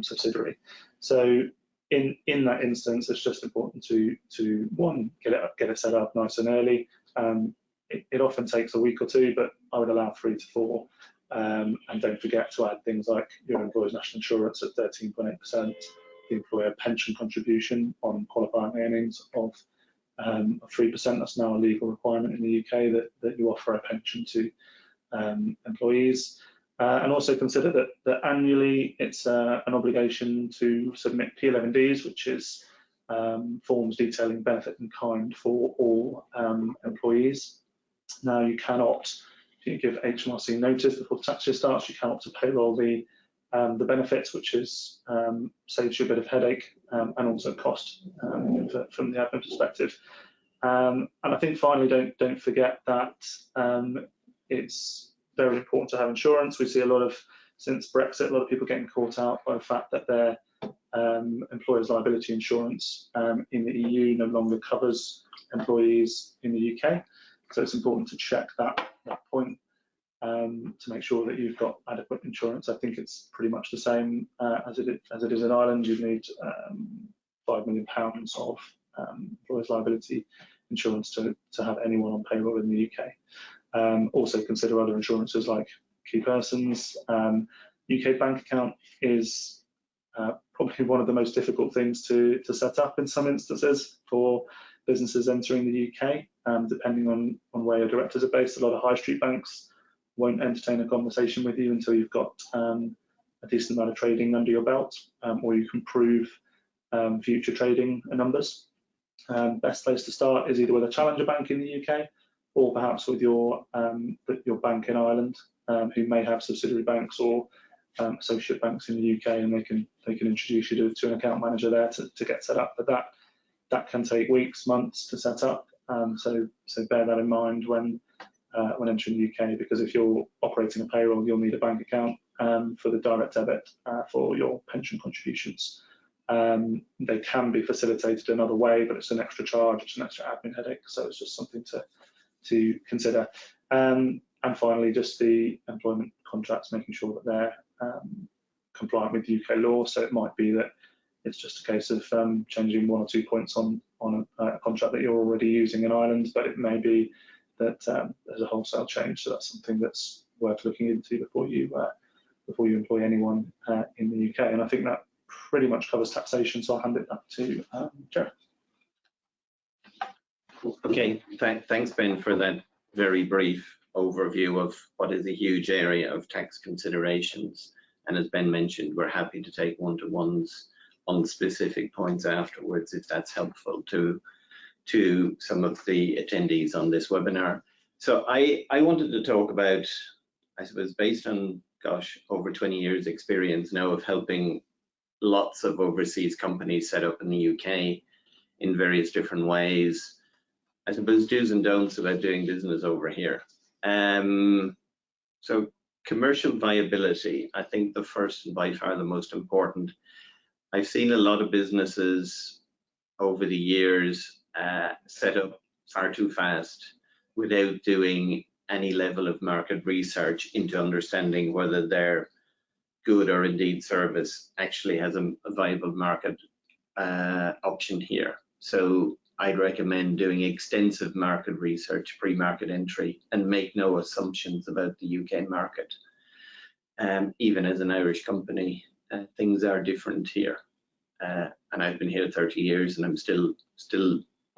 subsidiary. So in that instance, it's just important to one, get it set up nice and early. It often takes a week or two, but I would allow 3 to 4. And don't forget to add things like your employer's national insurance at 13.8%, the employer pension contribution on qualifying earnings of 3%. That's now a legal requirement in the UK that you offer a pension to employees. And also consider that annually it's an obligation to submit P11Ds, which is forms detailing benefit in kind for all employees. Now you cannot, if you give HMRC notice before the tax year starts, you cannot to payroll the benefits, which is saves you a bit of headache and also cost from the admin perspective. And I think finally, don't forget that it's very important to have insurance. We see a lot of, since Brexit, a lot of people getting caught out by the fact that their employer's liability insurance in the EU no longer covers employees in the UK. So it's important to check that point to make sure that you've got adequate insurance. I think it's pretty much the same as it is in Ireland. You'd need £5 million of employer's liability insurance to have anyone on payroll in the UK. Also consider other insurances like key persons. UK bank account is probably one of the most difficult things to set up in some instances for businesses entering the UK, depending on where your directors are based. A lot of high street banks won't entertain a conversation with you until you've got a decent amount of trading under your belt, or you can prove future trading numbers. Best place to start is either with a challenger bank in the UK, or perhaps with your bank in Ireland, who may have subsidiary banks or associate banks in the UK, and they can introduce you to an account manager there to get set up. But that can take weeks, months to set up. So bear that in mind when entering the UK, because if you're operating a payroll, you'll need a bank account for the direct debit for your pension contributions. They can be facilitated another way, but it's an extra charge, it's an extra admin headache, so it's just something to consider. And finally, just the employment contracts, making sure that they're compliant with UK law. So it might be that it's just a case of changing 1 or 2 points on a contract that you're already using in Ireland, but it may be that there's a wholesale change. So that's something that's worth looking into before you employ anyone in the UK. And I think that pretty much covers taxation. So I'll hand it back to Gerry. Okay, thanks Ben for that very brief overview of what is a huge area of tax considerations. And as Ben mentioned, we're happy to take one-to-ones on specific points afterwards if that's helpful to some of the attendees on this webinar. So I wanted to talk about, I suppose, based on, gosh, over 20 years experience now of helping lots of overseas companies set up in the UK in various different ways, I suppose do's and don'ts about doing business over here. So commercial viability, I think the first and by far the most important. I've seen a lot of businesses over the years set up far too fast without doing any level of market research into understanding whether their good or indeed service actually has a viable market option here. So I'd recommend doing extensive market research pre-market entry and make no assumptions about the UK market. Even as an Irish company, things are different here. And I've been here 30 years and I'm still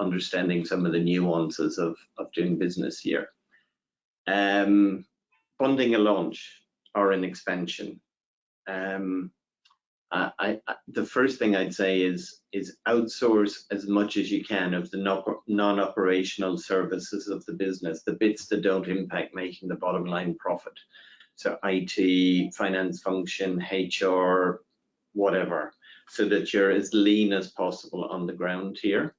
understanding some of the nuances of doing business here. Funding a launch or an expansion. The first thing I'd say is outsource as much as you can of the non-operational services of the business, the bits that don't impact making the bottom line profit. So IT, finance function, HR, whatever, so that you're as lean as possible on the ground here.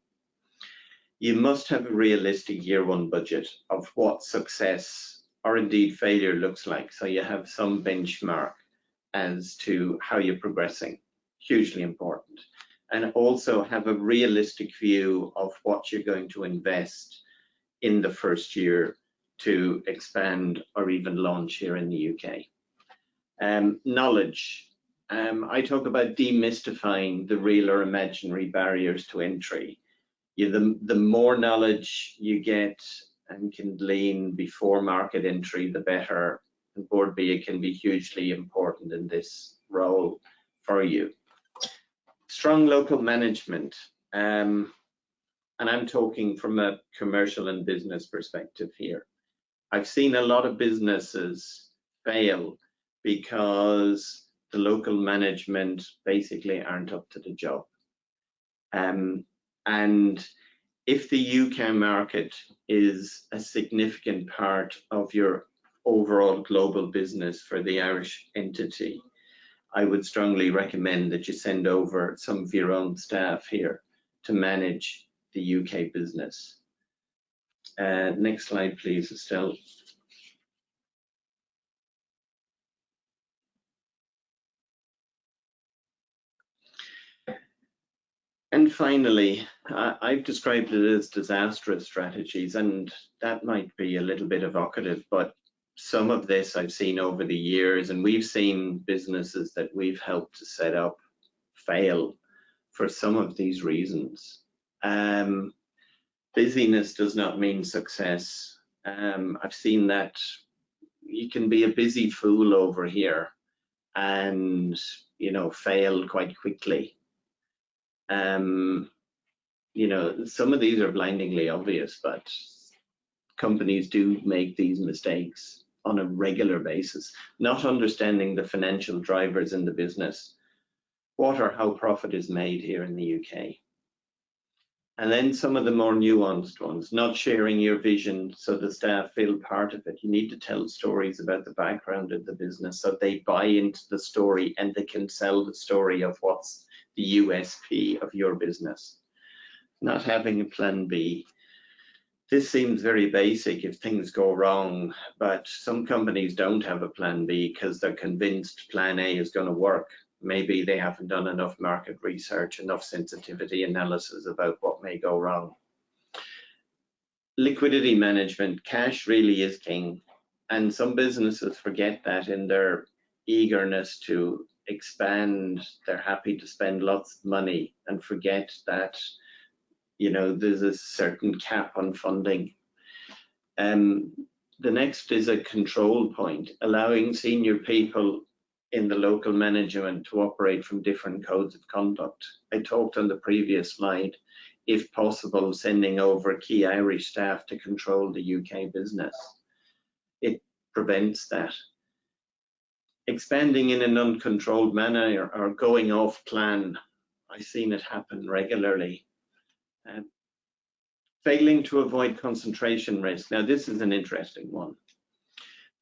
You must have a realistic year one budget of what success or indeed failure looks like. So you have some benchmark as to how you're progressing, hugely important. And also have a realistic view of what you're going to invest in the first year to expand or even launch here in the UK. Knowledge. I talk about demystifying the real or imaginary barriers to entry. The more knowledge you get and can glean before market entry, the better. And Board B can be hugely important in this role for you. Strong local management. And I'm talking from a commercial and business perspective here. I've seen a lot of businesses fail because the local management basically aren't up to the job. And if the UK market is a significant part of your overall global business for the Irish entity, I would strongly recommend that you send over some of your own staff here to manage the UK business. Next slide, please, Estelle. And finally, I've described it as disastrous strategies, and that might be a little bit evocative, but some of this I've seen over the years, and we've seen businesses that we've helped to set up fail for some of these reasons. Busyness does not mean success. I've seen that you can be a busy fool over here and, you know, fail quite quickly. You know, some of these are blindingly obvious, but companies do make these mistakes on a regular basis, not understanding the financial drivers in the business, what or how profit is made here in the UK. And then some of the more nuanced ones, not sharing your vision so the staff feel part of it. You need to tell stories about the background of the business so they buy into the story and they can sell the story of what's the USP of your business. Not having a plan B. This seems very basic if things go wrong, but some companies don't have a plan B because they're convinced plan A is going to work. Maybe they haven't done enough market research, enough sensitivity analysis about what may go wrong. Liquidity management, cash really is king. And some businesses forget that in their eagerness to expand. They're happy to spend lots of money and forget that, you know, there's a certain cap on funding. The next is a control point, allowing senior people in the local management to operate from different codes of conduct. I talked on the previous slide, if possible, sending over key Irish staff to control the UK business. It prevents that. Expanding in an uncontrolled manner or going off plan, I've seen it happen regularly. Failing to avoid concentration risk. Now, this is an interesting one,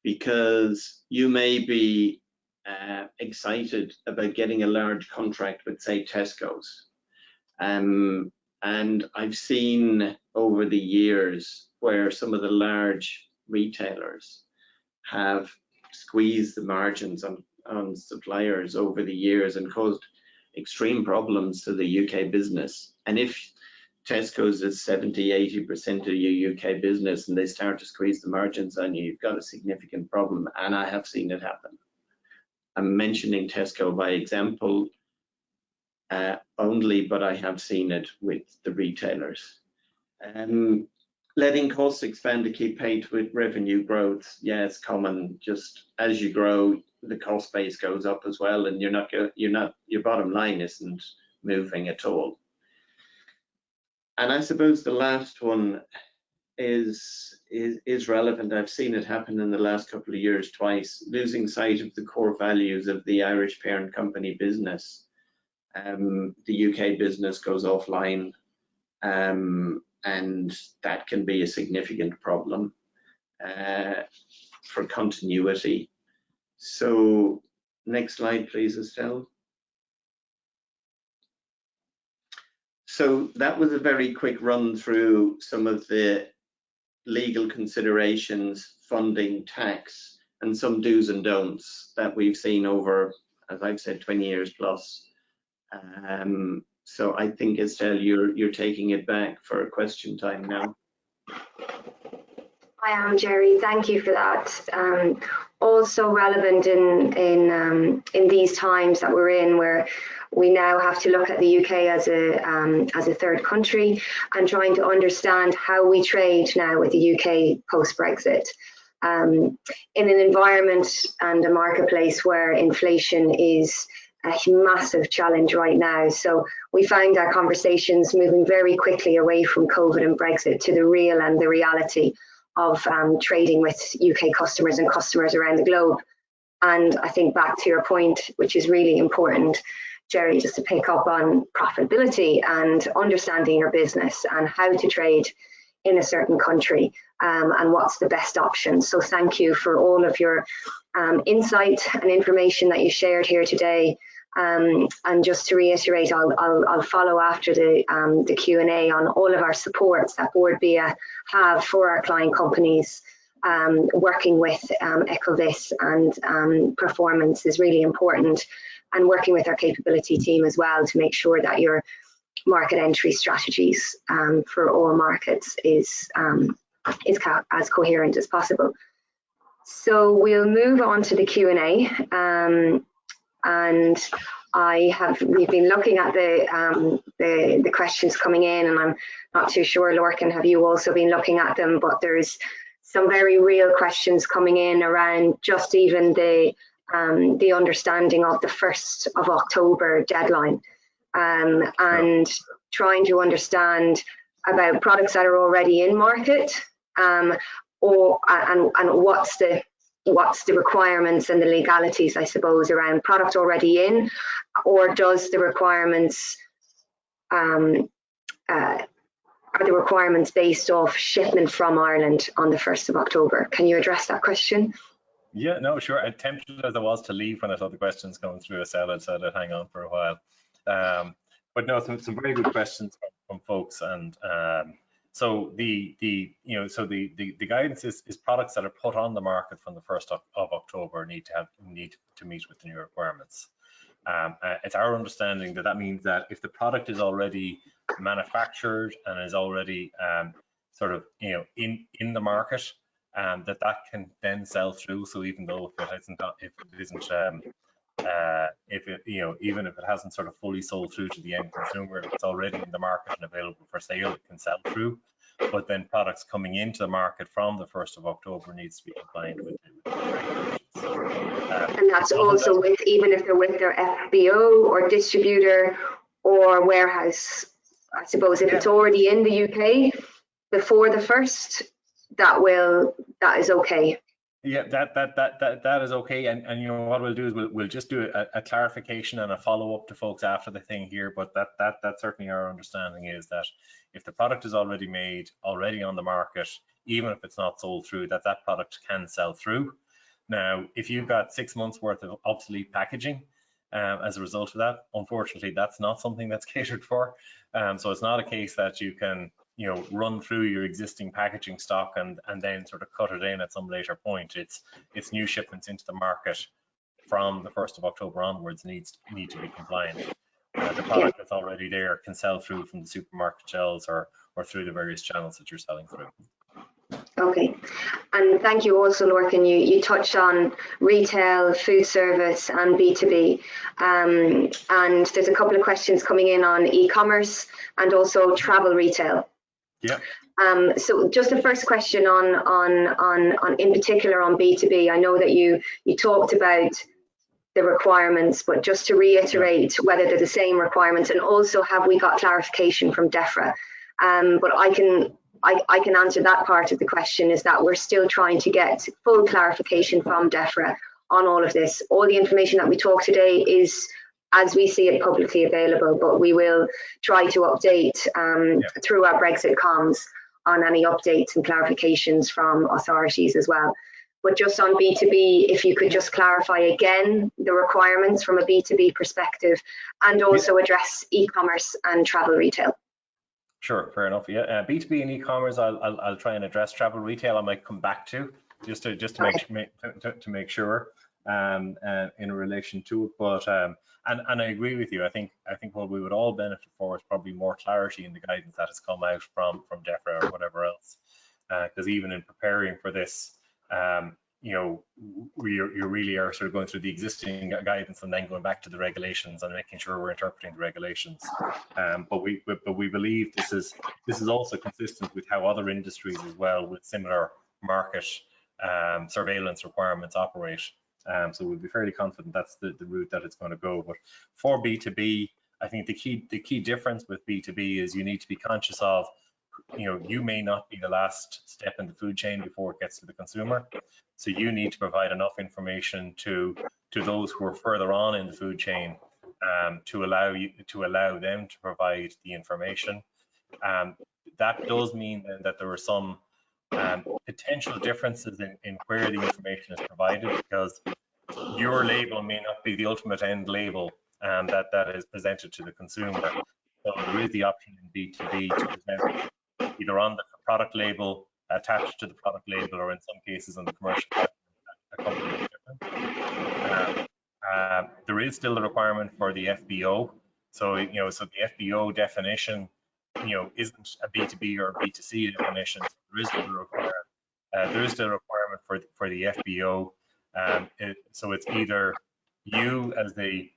because you may be excited about getting a large contract with, say, Tesco's. And I've seen over the years where some of the large retailers have squeezed the margins on suppliers over the years and caused extreme problems to the UK business. And if Tesco's is 70–80% of your UK business and they start to squeeze the margins on you, you've got a significant problem, and I have seen it happen. I'm mentioning Tesco by example only, but I have seen it with the retailers. Letting costs expand to keep pace with revenue growth. Yeah, it's common. Just as you grow, the cost base goes up as well, and your bottom line isn't moving at all. And I suppose the last one is relevant. I've seen it happen in the last couple of years twice, losing sight of the core values of the Irish parent company business. The UK business goes offline, and that can be a significant problem for continuity. So next slide, please, Estelle. So that was a very quick run through some of the legal considerations, funding, tax, and some do's and don'ts that we've seen over, as I've said, 20 years plus. So I think, Estelle, you're taking it back for question time now. I am, Gerry. Thank you for that. Also relevant in these times that we're in, where we now have to look at the UK as a third country and trying to understand how we trade now with the UK post-Brexit. In an environment and a marketplace where inflation is a massive challenge right now. So we find our conversations moving very quickly away from COVID and Brexit to the real and the reality of trading with UK customers and customers around the globe. And I think back to your point, which is really important, Gerry, just to pick up on profitability and understanding your business and how to trade in a certain country and what's the best option. So thank you for all of your insight and information that you shared here today. And just to reiterate, I'll follow after the Q&A on all of our supports that Board BIA have for our client companies. Working with Ecovis and Performance is really important, and working with our capability team as well to make sure that your market entry strategies for all markets is as coherent as possible. So we'll move on to the Q&A. And we've been looking at the questions coming in, and I'm not too sure, Lorcan, have you also been looking at them? But there's some very real questions coming in around just even the understanding of the 1st of October deadline, and trying to understand about products that are already in market, and what's the requirements and the legalities, I suppose, around product already in, or does the requirements are the requirements based off shipment from Ireland on the 1st of October? Can you address that question? Yeah, no, sure. I'm tempted as I was to leave when I saw the questions coming through, so I'd hang on for a while. But no, some very good questions from folks, and so the guidance is products that are put on the market from the 1st of October need to meet with the new requirements. It's our understanding that means that if the product is already manufactured and is already in the market, that can then sell through. So even though even if it hasn't sort of fully sold through to the end consumer, if it's already in the market and available for sale, it can sell through. But then products coming into the market from the 1st of October needs to be compliant with the regulations. And that's also even if they're with their FBO or distributor or warehouse I suppose if it's already in the UK before the 1st, that is okay. Yeah, that is okay, and you know what we'll do is we'll just do a clarification and a follow up to folks after the thing here. But that certainly our understanding is that if the product is already made, already on the market, even if it's not sold through, that product can sell through. Now, if you've got 6 months worth of obsolete packaging as a result of that, unfortunately, that's not something that's catered for. So it's not a case that you can, you know, run through your existing packaging stock and then sort of cut it in at some later point. It's new shipments into the market from the 1st of October onwards need to be compliant. The product that's already there can sell through from the supermarket shelves or through the various channels that you're selling through. Okay, and thank you also, Lorcan. You touched on retail, food service and B2B, and there's a couple of questions coming in on e-commerce and also travel retail. Yeah. So just the first question on in particular on B2B, I know that you talked about the requirements, but just to reiterate whether they're the same requirements, and also have we got clarification from DEFRA? But I can answer that part of the question, is that we're still trying to get full clarification from DEFRA on all of this. All the information that we talk today is as we see it publicly available, but we will try to update through our Brexit comms on any updates and clarifications from authorities as well. But just on B2B, if you could just clarify again the requirements from a B2B perspective, and also address e-commerce and travel retail. Sure, fair enough. Yeah, B2B and e-commerce, I'll try and address. Travel retail I might come back to just to make sure in relation to it. But and I agree with you. I think what we would all benefit for is probably more clarity in the guidance that has come out from DEFRA or whatever else. Because even in preparing for this, you know, you really are sort of going through the existing guidance and then going back to the regulations and making sure we're interpreting the regulations. But we believe this is also consistent with how other industries as well with similar market surveillance requirements operate. So we'll be fairly confident that's the route that it's going to go. But for B2B, I think the key difference with B2B is you need to be conscious of, you know, you may not be the last step in the food chain before it gets to the consumer. So you need to provide enough information to those who are further on in the food chain to allow them to provide the information. That does mean that there are some potential differences in where the information is provided, because your label may not be the ultimate end label that is presented to the consumer. So there is the option in B2B to present either on the product label, attached to the product label, or in some cases on the commercial company. There is still a requirement for the FBO. So, you know, so the FBO definition, you know, isn't a B2B or B2C definition. So there is still a requirement for the FBO. So it's either you as the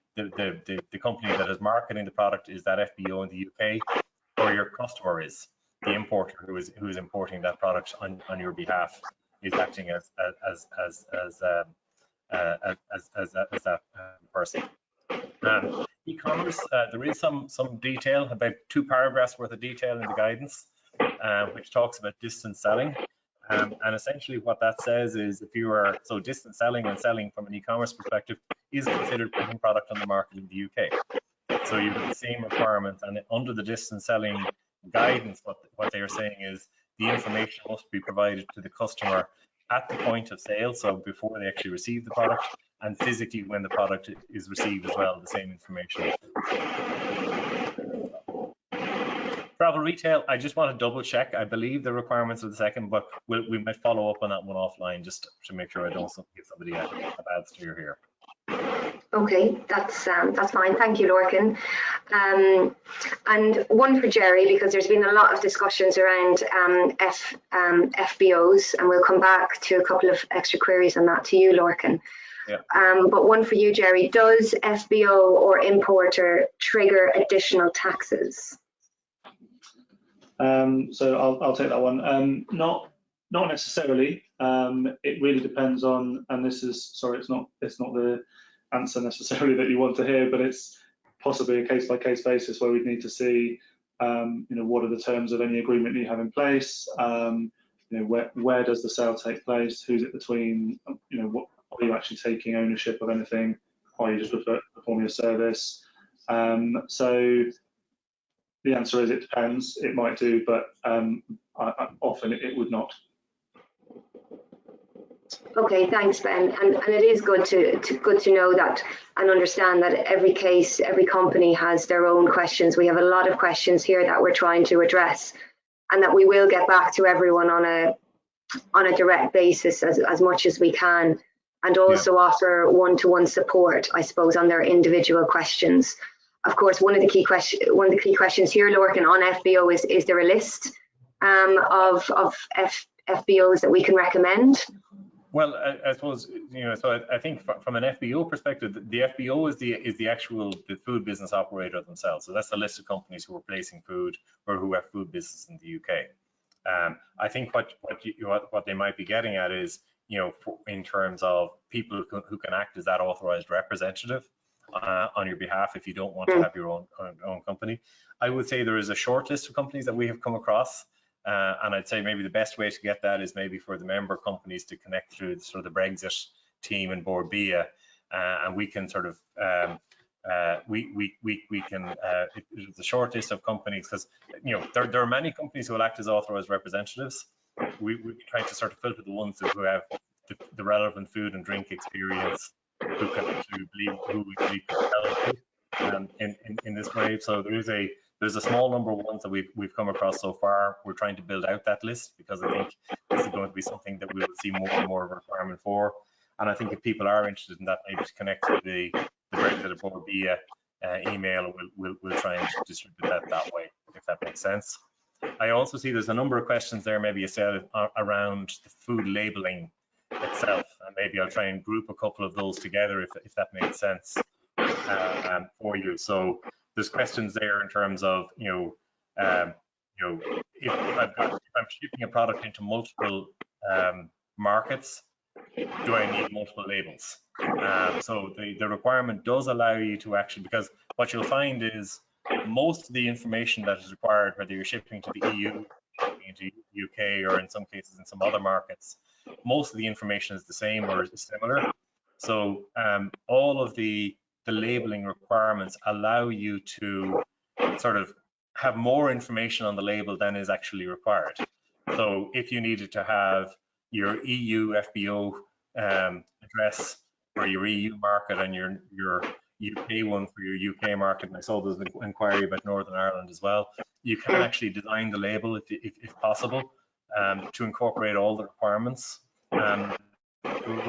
company that is marketing the product is that FBO in the UK, or your customer is the importer who is importing that product on your behalf, is acting as that person. E-commerce, there is some detail, about 2 paragraphs worth of detail in the guidance, which talks about distance selling. And essentially what that says is, if you are, so distance selling and selling from an e-commerce perspective is considered putting product on the market in the UK. So you have the same requirements, and under the distance selling guidance, what they are saying is the information must be provided to the customer at the point of sale, so before they actually receive the product, and physically when the product is received as well, the same information. Travel retail, I just want to double check. I believe the requirements are the second, but we might follow up on that one offline just to make sure I don't give somebody a bad steer here. Okay, that's fine. Thank you, Lorcan. And one for Gerry, because there's been a lot of discussions around FBOs, and we'll come back to a couple of extra queries on that to you, Lorcan. Yeah. But one for you, Gerry. Does FBO or importer trigger additional taxes? So I'll take that one. Not necessarily. It really depends on, and this is, sorry, it's not the answer necessarily that you want to hear, but it's possibly a case-by-case basis where we'd need to see What are the terms of any agreement you have in place? Where does the sale take place? Who's it between? What are you actually taking ownership of anything? Or are you just performing a service? So the answer is it depends. It might do, but often it would not. Okay, thanks, Ben. And it is good to know that and understand that every case, every company has their own questions. We have a lot of questions here that we're trying to address, and that we will get back to everyone on a direct basis as much as we can, and also offer one-to-one support, I suppose, on their individual questions. Of course, one of the key questions here, Lorcan, on FBO is there a list of FBOs that we can recommend? Well, I suppose, so I think from an FBO perspective, the FBO is the food business operator themselves. So that's the list of companies who are placing food or who have food business in the UK. I think what they might be getting at is, in terms of people who can act as that authorized representative on your behalf if you don't want to have your own company. I would say there is a short list of companies that we have come across. And I'd say maybe the best way to get that is maybe for the member companies to connect through sort of the Brexit team and Board BIA, and we can sort of we can it's a short list of companies, because there are many companies who will act as authorized representatives. We try to sort of filter the ones who have the relevant food and drink experience, who we believe can help in this wave. So there's a small number of ones that we've come across so far. We're trying to build out that list, because I think this is going to be something that we will see more and more of a requirement for. And I think if people are interested in that, maybe to connect to the Brexit Board via email, we'll try and distribute that way, if that makes sense. I also see there's a number of questions there, maybe Estelle, around the food labelling itself, and maybe I'll try and group a couple of those together if that makes sense for you. So there's questions there in terms of, if I'm shipping a product into multiple markets, do I need multiple labels? So the requirement does allow you to actually, because what you'll find is most of the information that is required, whether you're shipping to the EU, into UK, or in some cases in some other markets, most of the information is the same or is similar. So all of the labeling requirements allow you to sort of have more information on the label than is actually required. So if you needed to have your EU FBO address for your EU market and your UK one for your UK market, and I saw there's an inquiry about Northern Ireland as well, you can actually design the label if possible to incorporate all the requirements. There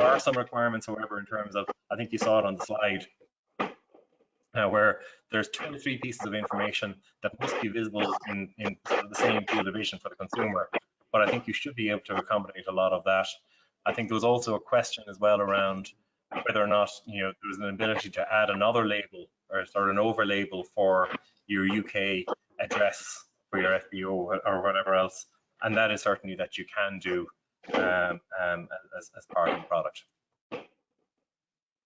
are some requirements, however, in terms of, I think you saw it on the slide, where there's 23 pieces of information that must be visible in sort of the same field of vision for the consumer. But I think you should be able to accommodate a lot of that. I think there was also a question as well around whether or not there was an ability to add another label or sort of an over label for your UK address for your FBO or whatever else, and that is certainly that you can do as part of the product.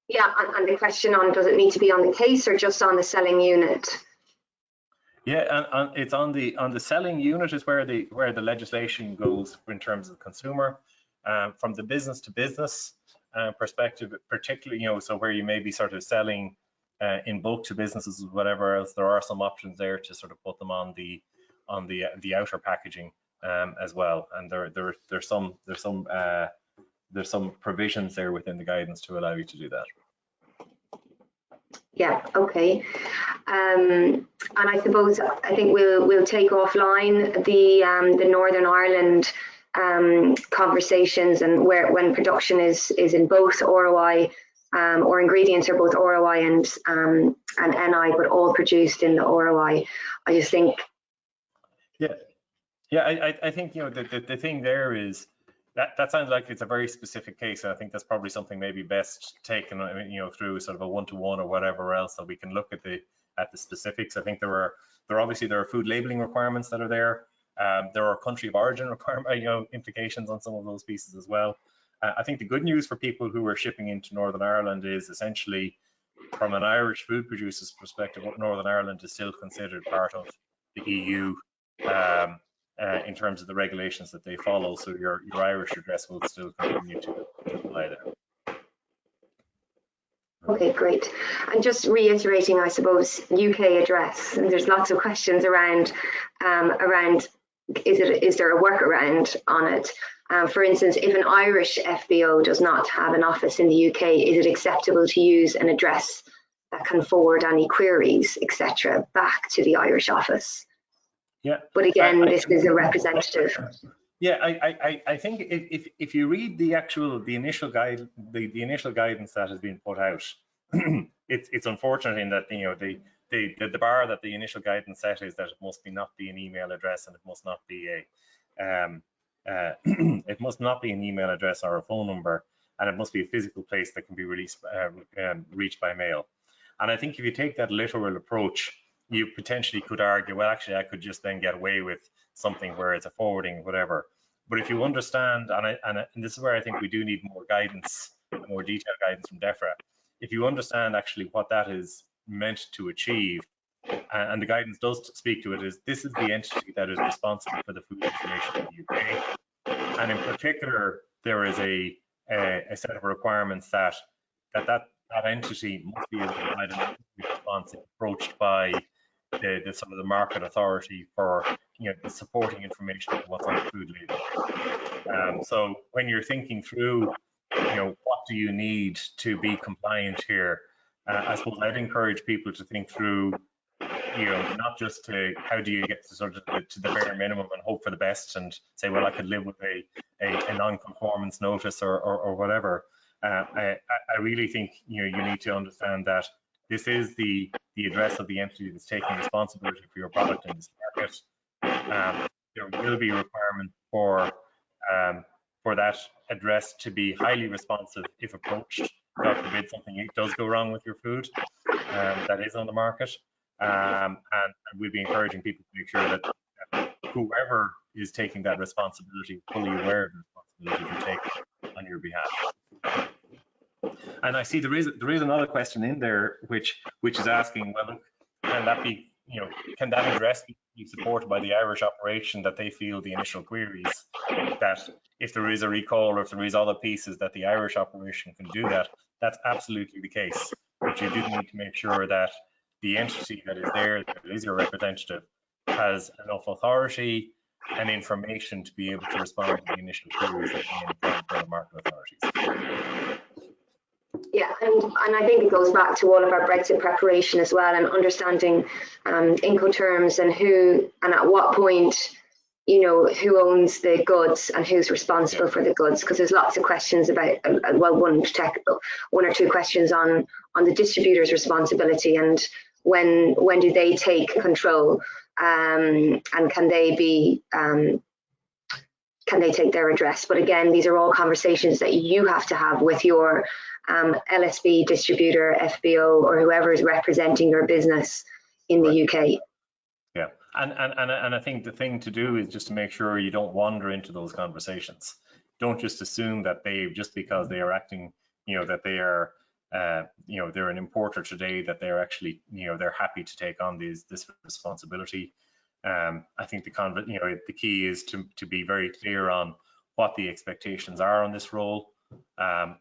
Yeah, and the question on, does it need to be on the case or just on the selling unit? Yeah, and it's on the selling unit is where the legislation goes in terms of the consumer. From the business to business perspective, particularly, so where you may be sort of selling in bulk to businesses, whatever else, there are some options there to sort of put them on the outer packaging as well. And there's some provisions there within the guidance to allow you to do that. Yeah, okay. And I suppose I think we'll take offline the Northern Ireland conversations, and when production is in both ROI or ingredients are both ROI and NI, but all produced in the ROI. I just think. Yeah, I think the thing there is that sounds like it's a very specific case, and I think that's probably something maybe best taken through sort of a one-to-one or whatever else, so we can look at the specifics. I think there are food labeling requirements that are there. There are country of origin requirement implications on some of those pieces as well. I think the good news for people who are shipping into Northern Ireland is essentially, from an Irish food producer's perspective, Northern Ireland is still considered part of the EU in terms of the regulations that they follow. So your Irish address will still continue to apply there. Okay, great. And just reiterating, I suppose, UK address, and there's lots of questions around is there a workaround on it? For instance, if an Irish FBO does not have an office in the UK, is it acceptable to use an address that can forward any queries, etc., back to the Irish office? Yeah. But again, this is a representative. Yeah, I think if you read the initial guide, the initial guidance that has been put out, it's unfortunate in that, you know, the bar that the initial guidance set is that it must not be an email address, and it must not be it must not be an email address or a phone number, and it must be a physical place that can be reached by mail. And I think if you take that literal approach, you potentially could argue, well, actually, I could just then get away with something where it's a forwarding, whatever. But if you understand, and this is where I think we do need more guidance, more detailed guidance from DEFRA. If you understand actually what that is meant to achieve, and the guidance does speak to it, is this is the entity that is responsible for the food information in the UK. And in particular, there is a set of requirements that entity must be able to provide an response if approached by some of the market authority for, you know, supporting information on what's on the food label. So when you're thinking through, you know, what do you need to be compliant here, I suppose I'd encourage people to think through, you know, not just to how do you get to sort of to the bare minimum and hope for the best and say, well, I could live with a non-conformance notice or whatever. I really think, you know, you need to understand that this is the address of the entity that's taking responsibility for your product in this market. There will be a requirement for that address to be highly responsive if approached. God forbid something does go wrong with your food that is on the market. And we'll be encouraging people to make sure that whoever is taking that responsibility, fully aware of the responsibility to take on your behalf. And I see there is another question in there which is asking, well, can that be, you know, can that address be supported by the Irish operation, that they feel the initial queries, that if there is a recall or if there is other pieces that the Irish operation can do that? That's absolutely the case, but you do need to make sure that the entity that is there, that is your representative, has enough authority and information to be able to respond to the initial queries that may come from the market authorities. Yeah, and I think it goes back to all of our Brexit preparation as well, and understanding Incoterms and who and at what point, you know, who owns the goods and who's responsible for the goods, because there's lots of questions about, well, one or two questions on the distributor's responsibility and when do they take control, and can they take their address? But again, these are all conversations that you have to have with your LSB distributor, FBO, or whoever is representing your business in the UK. Yeah, and I think the thing to do is just to make sure you don't wander into those conversations. Don't just assume that just because they are acting, you know, that they are, you know, they're an importer today, that they're actually, you know, they're happy to take on this responsibility. I think the key is to be very clear on what the expectations are on this role,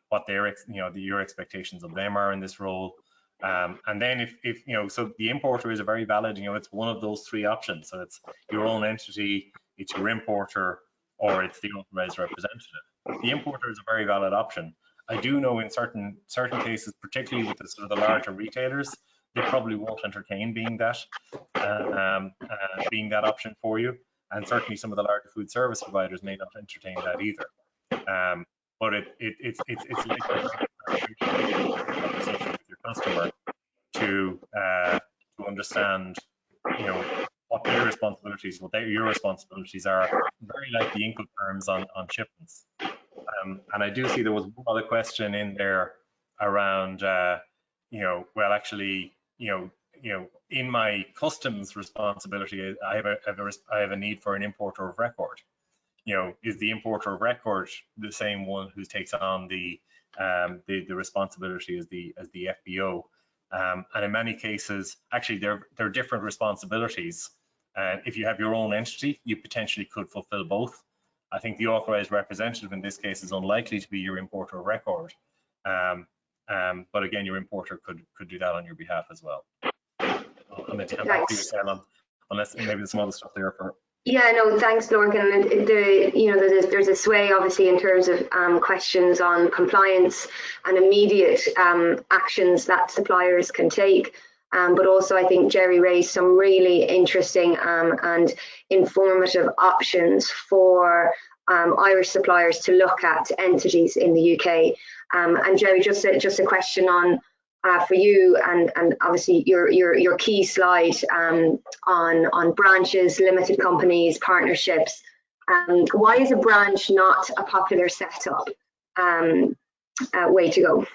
what their, you know, your expectations of them are in this role. And then if you know, so the importer is a very valid, you know, it's one of those three options. So it's your own entity, it's your importer, or it's the authorized representative. The importer is a very valid option. I do know in certain cases, particularly with the sort of the larger retailers, they probably won't entertain being that option for you. And certainly some of the larger food service providers may not entertain that either. But it's like a conversation with your customer to understand, you know, what their responsibilities, your responsibilities are, very like the Incoterms on shipments. And I do see there was one other question in there around, you know, well, actually, you know, in my customs responsibility, I have a need for an importer of record. You know, is the importer of record the same one who takes on the responsibility as the FBO? And in many cases, actually, they're different responsibilities. And if you have your own entity, you potentially could fulfill both. I think the authorized representative in this case is unlikely to be your importer of record. But again, your importer could do that on your behalf as well. I'm going to hand back to you, Estelle, unless maybe there's some other stuff there for. Yeah, no, thanks, Lorcan. There's a sway, obviously, in terms of questions on compliance and immediate actions that suppliers can take. But also, I think Gerry raised some really interesting and informative options for Irish suppliers to look at entities in the UK. And Gerry, just a question on for you, and obviously your key slide on branches, limited companies, partnerships. Why is a branch not a popular setup way to go?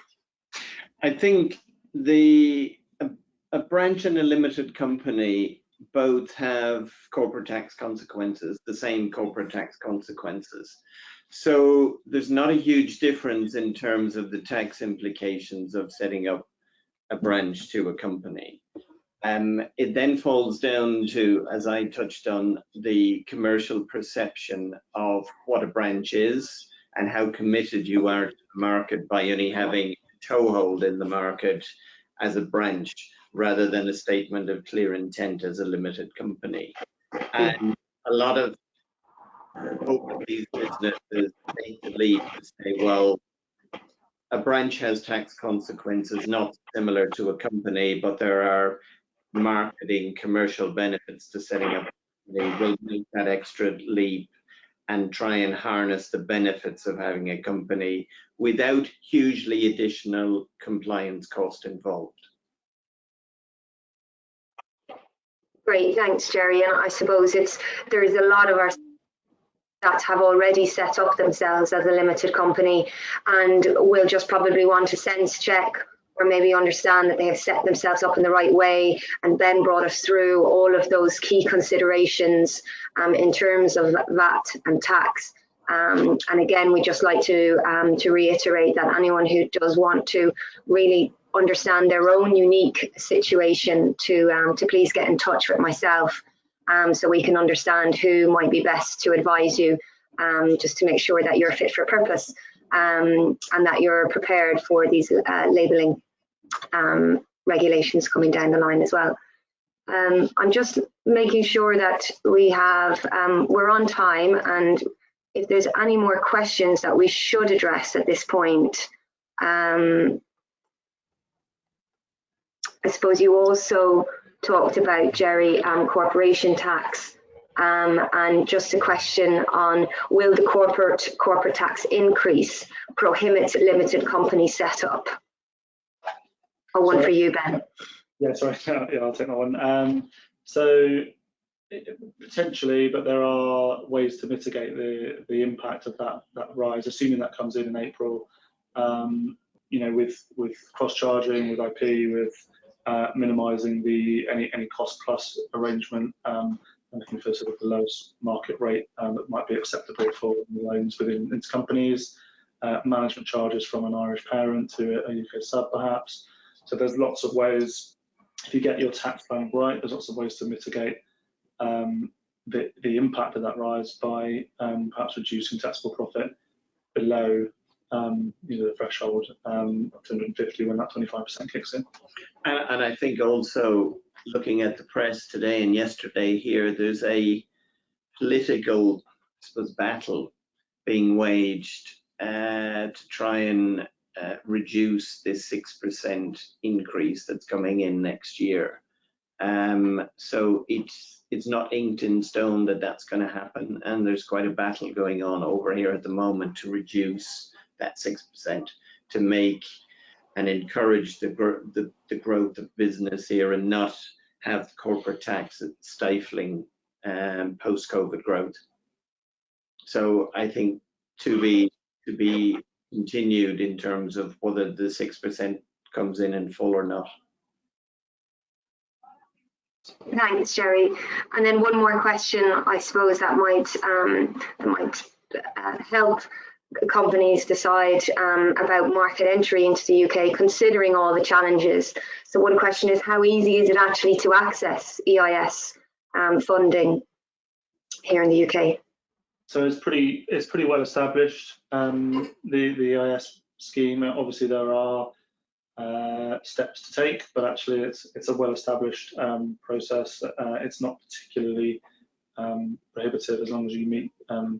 I think a branch and a limited company both have corporate tax consequences, the same corporate tax consequences. So there's not a huge difference in terms of the tax implications of setting up a branch to a company. It then falls down to, as I touched on, the commercial perception of what a branch is and how committed you are to the market by only having a toehold in the market as a branch, rather than a statement of clear intent as a limited company. And a lot of these businesses take the lead to say, well, a branch has tax consequences not similar to a company, but there are marketing, commercial benefits to setting up a company. We'll make that extra leap and try and harness the benefits of having a company without hugely additional compliance cost involved. Great, thanks, Gerry. And I suppose there's a lot of our that have already set up themselves as a limited company and will just probably want to sense check or maybe understand that they have set themselves up in the right way, and then brought us through all of those key considerations in terms of VAT and tax. And again, we just like to reiterate that anyone who does want to really understand their own unique situation to please get in touch with myself, so we can understand who might be best to advise you, just to make sure that you're fit for purpose, and that you're prepared for these labelling regulations coming down the line as well. I'm just making sure that we're on time, and if there's any more questions that we should address at this point. I suppose you also talked about, Gerry, corporation tax, and just a question on, will the corporate tax increase prohibit limited company setup? Oh, one for you, Ben. Yeah, sorry. Yeah, I'll take that one. So potentially, but there are ways to mitigate the impact of that rise, assuming that comes in April. You know, with cross charging, with IP, with minimising any cost plus arrangement, and looking for sort of the lowest market rate that might be acceptable for loans within its companies, management charges from an Irish parent to a UK sub perhaps. So there's lots of ways, if you get your tax plan right, there's lots of ways to mitigate the impact of that rise by perhaps reducing taxable profit below the threshold of 250 when that 25% kicks in. And I think also, looking at the press today and yesterday here, there's a political, I suppose, battle being waged to try and reduce this 6% increase that's coming in next year. So it's not inked in stone that that's going to happen, and there's quite a battle going on over here at the moment to reduce that 6%, to make and encourage the growth of business here and not have corporate tax stifling post-COVID growth. So I think to be continued in terms of whether the 6% comes in full or not. Thanks, Gerry. And then one more question, I suppose, that might help companies decide about market entry into the UK, considering all the challenges. So one question is, how easy is it actually to access EIS funding here in the UK? So it's pretty well established. The EIS scheme, obviously there are steps to take, but actually it's a well established process. It's not particularly prohibitive as long as you meet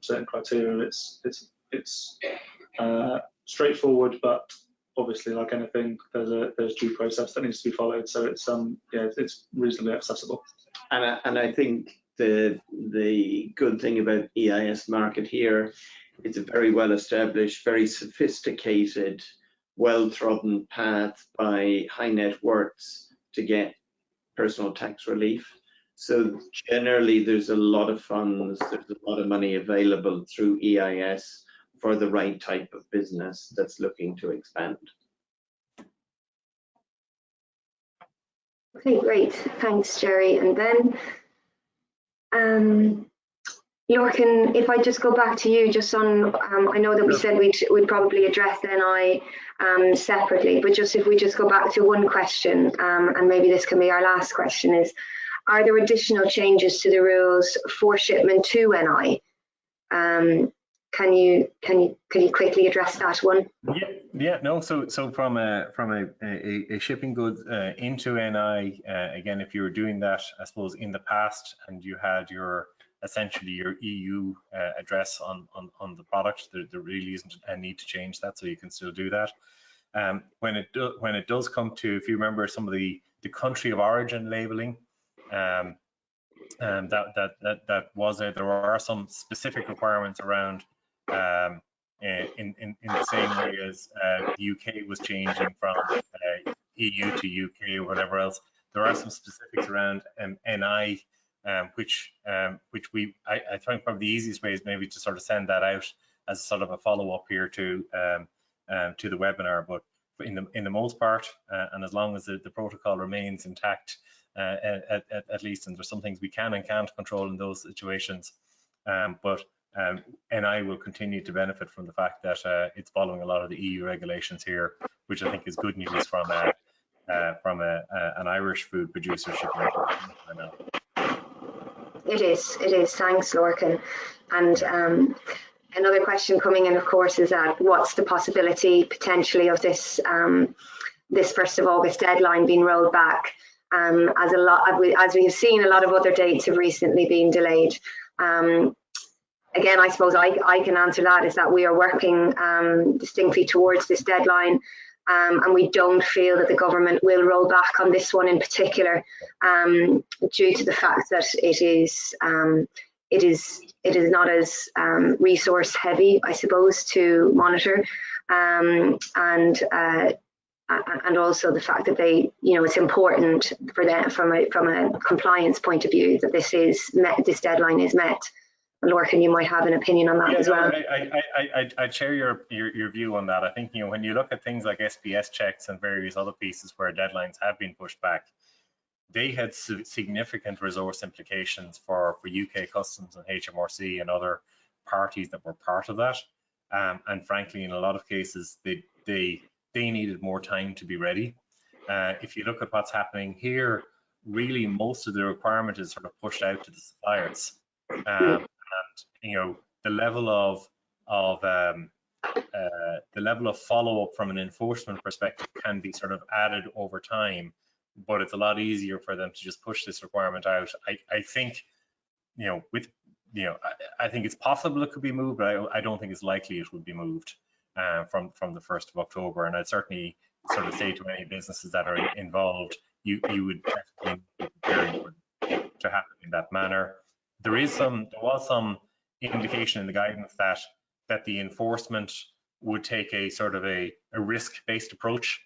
certain criteria. It's straightforward, but obviously, like anything, there's due process that needs to be followed. So it's it's reasonably accessible. And I think the good thing about EIS market here, it's a very well established, very sophisticated, well-trodden path by high net worths to get personal tax relief. So generally there's a lot of funds, there's a lot of money available through EIS for the right type of business that's looking to expand. Okay, great. Thanks, Gerry. And then, Lorcan, if I just go back to you, just on, I know that we said we'd probably address NI separately, but just if we just go back to one question, and maybe this can be our last question, is, are there additional changes to the rules for shipment to NI? Can you quickly address that one? Yeah, no. So from a shipping goods into NI, again, if you were doing that, I suppose in the past, and you had essentially your EU address on the product, there really isn't a need to change that, so you can still do that. When it does come to, if you remember, some of the country of origin labeling, that was there. There are some specific requirements around. In the same way as the UK was changing from EU to UK or whatever else, there are some specifics around NI, which I think probably the easiest way is maybe to sort of send that out as sort of a follow-up here to the webinar. But in the most part, and as long as the protocol remains intact, at least, and there's some things we can and can't control in those situations, but NI will continue to benefit from the fact that it's following a lot of the EU regulations here, which I think is good news from an Irish food producer shipping. It is. Thanks, Lorcan. And another question coming in, of course, is that what's the possibility potentially of this 1st of August deadline being rolled back? As we have seen, a lot of other dates have recently been delayed. Again, I suppose I can answer that, is that we are working distinctly towards this deadline, and we don't feel that the government will roll back on this one in particular, due to the fact that it is not as resource heavy, I suppose, to monitor, and also the fact that it's important for them from a compliance point of view that this deadline is met. Lorcan, you might have an opinion on that as well. I'd share your view on that. I think, when you look at things like SPS checks and various other pieces where deadlines have been pushed back, they had significant resource implications for UK Customs and HMRC and other parties that were part of that. And frankly, in a lot of cases, they needed more time to be ready. If you look at what's happening here, really most of the requirement is sort of pushed out to the suppliers. And the level of follow-up from an enforcement perspective can be sort of added over time, but it's a lot easier for them to just push this requirement out. I think I think it's possible it could be moved, but I don't think it's likely it would be moved from the 1st of October. And I'd certainly sort of say to any businesses that are involved, you would definitely be preparing for it to happen in that manner. There was some indication in the guidance that the enforcement would take a sort of a risk-based approach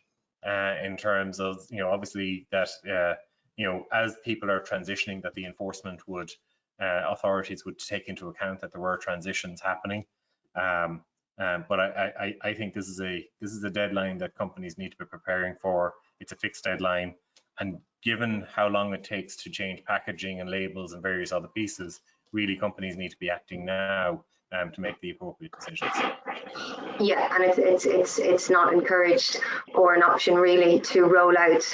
in terms of, obviously that, as people are transitioning, that the enforcement authorities would take into account that there were transitions happening. But I think this is a deadline that companies need to be preparing for. It's a fixed deadline, and given how long it takes to change packaging and labels and various other pieces, really companies need to be acting now to make the appropriate decisions. Yeah, and it's not encouraged or an option really to roll out,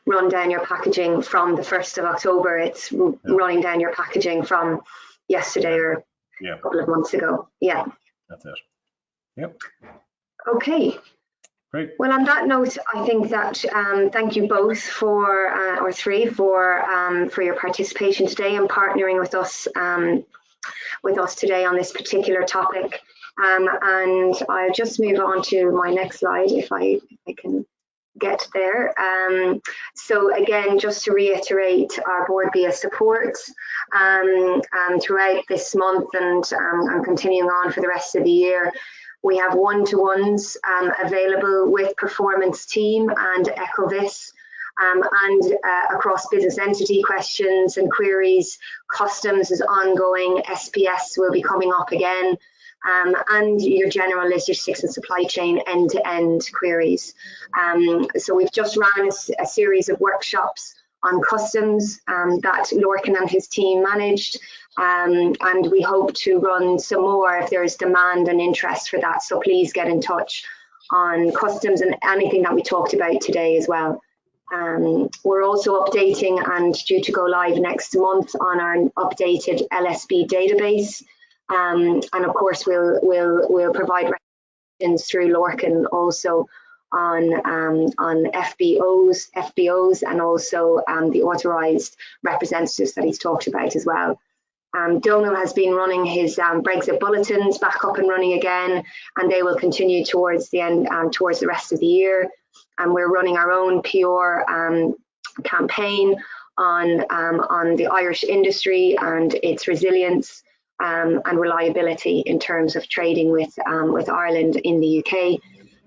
run down your packaging from the 1st of October. It's running down your packaging from yesterday or a couple of months ago. Yeah. That's it. Yep. Okay. Great. Well, on that note, I think that thank you both for or three for your participation today and partnering with us today on this particular topic. And I'll just move on to my next slide if I can get there. So again, just to reiterate our Board BIA support throughout this month and continuing on for the rest of the year. We have one-to-ones available with Performance team and Ecovis, and across business entity questions and queries. Customs is ongoing, SPS will be coming up again, and your general logistics and supply chain end-to-end queries. So we've just ran a series of workshops on customs that Lorcan and his team managed, and we hope to run some more if there's demand and interest for that. So please get in touch on customs and anything that we talked about today as well. We're also updating and due to go live next month on our updated LSB database, and of course we'll provide recommendations through Lorcan also on FBOs and also the authorised representatives that he's talked about as well. Donal has been running his Brexit bulletins back up and running again, and they will continue towards the end, towards the rest of the year. And we're running our own PR campaign on the Irish industry and its resilience and reliability in terms of trading with Ireland in the UK.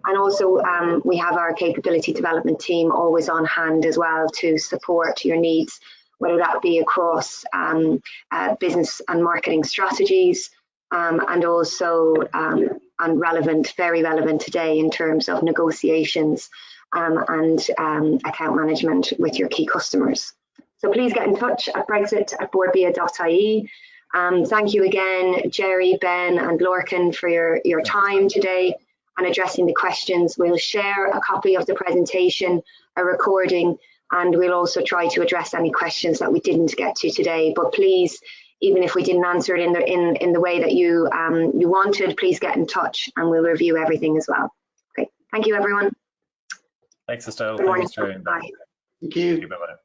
And also we have our capability development team always on hand as well to support your needs, whether that be across business and marketing strategies, and also and very relevant today in terms of negotiations and account management with your key customers. So please get in touch at brexit@boardbia.ie. Thank you again, Gerry, Ben and Lorcan for your time today and addressing the questions. We'll share a copy of the presentation, a recording, and we'll also try to address any questions that we didn't get to today. But please, even if we didn't answer it in the way that you wanted, please get in touch and we'll review everything as well. Okay, thank you everyone. Thanks, Estelle. Good morning. Thanks, Gerry. Bye. Thank you. Bye-bye.